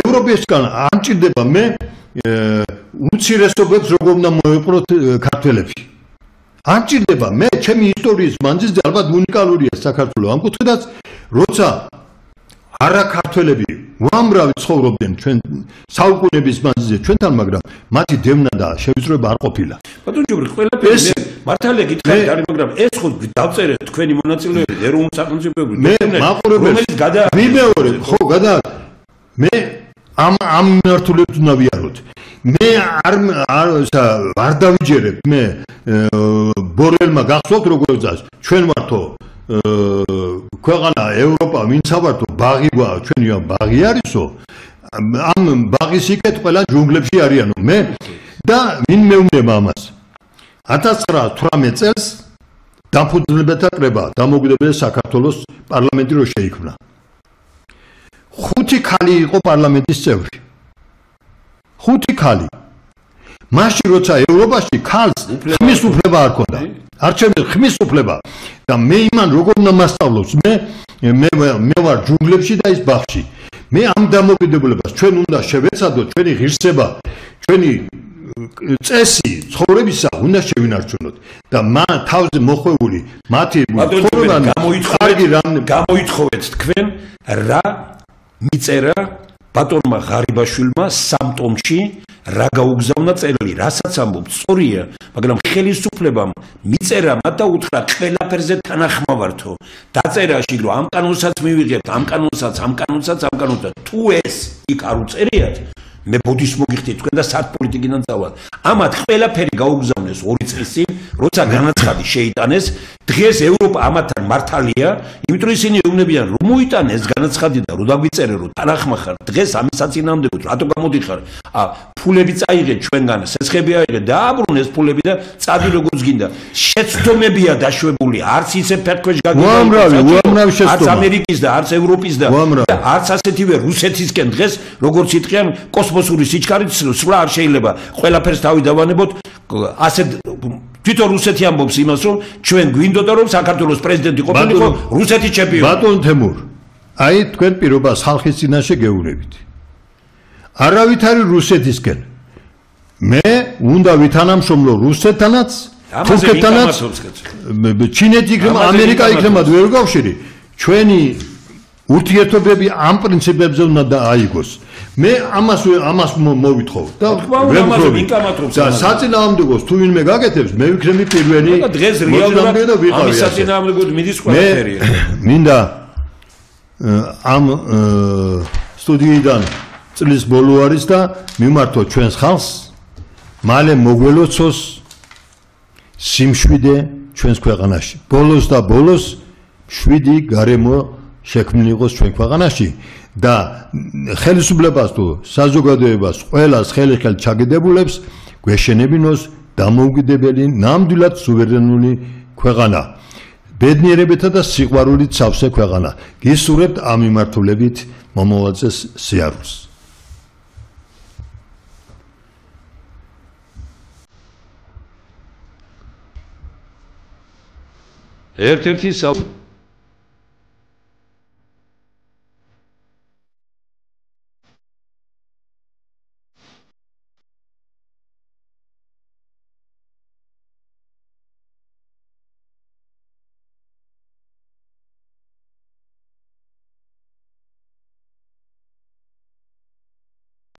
[SPEAKER 1] ევროპისგან არ ჭირდება მე უცირესობებს როგორ უნდა მოეყროთ ქართველები. არ ჭირდება მე ჩემი ისტორიის მანძილზე ალბათ უნიკალურია საქართველოს ამ კუთხედაც როცა არა ქართველები უამრავი ცხოვრობდნენ ჩვენ საუკუნეების მანძილზე ჩვენთან, მაგრამ მათი დევნა და შევიწროება არ ყოფილა.
[SPEAKER 2] ბატონო ჯობრი, ყველაფერი მართალია გითხარით არის, მაგრამ ეს ხო დავწერეთ თქვენი მონაწილეობით ეროვნულ სახელმწიფოებში.
[SPEAKER 1] მე მაყურებელს ვიმეორებ, ხო, მე ამ მიმართულებით უნდა ვიაროთ. მე არ დავიჯერებ მე ბორელმა გახსოვთ როგორ წას ჩვენ ვართო ქვეყანა ევროპა ვინც ავართო ბაღი გვაქვს ჩვენი ბაღი არისო ამ ბაღის იქეთ ყველა ჯუნგლებში არიანო მე და ვინ მეუბნება ამას 1918 წელს დამფუძნებელთა კრება დამოუკიდებელი საქართველოს პარლამენტი რო შეიქმნა 5 ქალი იყო პარლამენტის წევრი 5 ქალი მაშინ როცა ევროპაში ქალს ხმის უფლება არ ქონდა არჩევნის ხმის უფლება და მე იმან როგორ უნდა მასწავლოს მე ვარ ჯუნგლებში და ის ბაღში მე ამ დამოუკიდებლობას ჩვენ უნდა შევეცადოთ ჩვენი ღირსება ჩვენი წესი ცხოვრებისა უნდა შევინარჩუნოთ და თავზე მოხვეული მათი ცხოვრება
[SPEAKER 2] გამოითხოვეთ თქვენ რა მიწერა ბატონმა ღარიბაშვილმა სამ ტომში რა გაუგზავნა წერილი, რასაც ამბობთ, სწორია, მაგრამ ხელისუფლებამ მიწერა მათ და უთხრა ყველაფერზე თანახმოვართო. დაწერაში რომ ამ კანონსაც მივიღებთ, ამ კანონსაც თუ ეს იქ არ უწერიათ, მე ბოდის მოგიხდით თქვენ და სარდ-პოლიტიკიდან წავალ. ამათ ყველაფერი გაუგზავნეს 2 წლის წინ, როცა განაცხადი შეიტანეს, დღეს ევროპა ამათთან მართალია, იმიტომ რომ ისინი ეუბნებიან, რომ მოიტანეს განაცხადი და რომ დაგვიწერე, რომ თანახმა ხარ, დღეს ამის საწინააღმდეგოდ, რატო გამოდიხარ? ფულები წაიღეთ ჩვენგან, სესხები აიღეთ, დააბრუნეს ფულები და წადი როგორც გინდა. შეცდომებია დაშვებული, არც ისე ფერქვეშ
[SPEAKER 1] უამრავი შეცდომა.
[SPEAKER 2] არც ამერიკის და არც ევროპის და არც ასეთივე რუსეთისკენ დღეს როგორც იტყვიან კოსმოსური სიჩქარით სვლა არ შეიძლება ყველაფერს თავი დავანებოთ ასეთ თვითონ რუსეთი ამბობს იმას რომ ჩვენ გვინდოდა რომ საქართველოს პრეზიდენტი ყოფილიყო რუსეთის ჩემპიონი
[SPEAKER 1] ბატონ თემურ აი თქვენ პირობას ხალხის წინაშე გეუბნებით არავით არის რუსეთისკენ მე უნდა ვითანამშრომლო რუსეთთანაც თურქეთთანაც ჩინეთი იქნება ამერიკა იქნება ვერ გავშირი ჩვენი ურთიერთობები ამ პრინციპებზე უნდა დააიგოს მე ამას მოვითხოვ და და საწინააღმდეგოს თუ ვინმე გაკეთებს მე ვიქნები პირველი
[SPEAKER 2] და დღეს რეალურად ამის საწინააღმდეგოდ მიდის ყველაფერი
[SPEAKER 1] მინდა ამ სტუდიიდან წლის ბოლო არის და მიმართო ჩვენს ხალხს მალე მოგველოცოს სიმშვიდე ჩვენს ქვეყანაში ბოლოს და ბოლოს 7 გარემო შექმნილი იყოს ჩვენ ქვეყანაში და ხელისუფლებას თუ საზოგადოებას ყველას ხელი-ხელ ჩაგედებულებს გვეშენებინოს დამოუკიდებელი ნამდვილად სუვერენული ქვეყანა ბედნიერებითა და სიყვარულით სავსე ქვეყანა გისურვებთ ამ მიმართულებით მომავალწეს სიარულს
[SPEAKER 2] ერთ-ერთი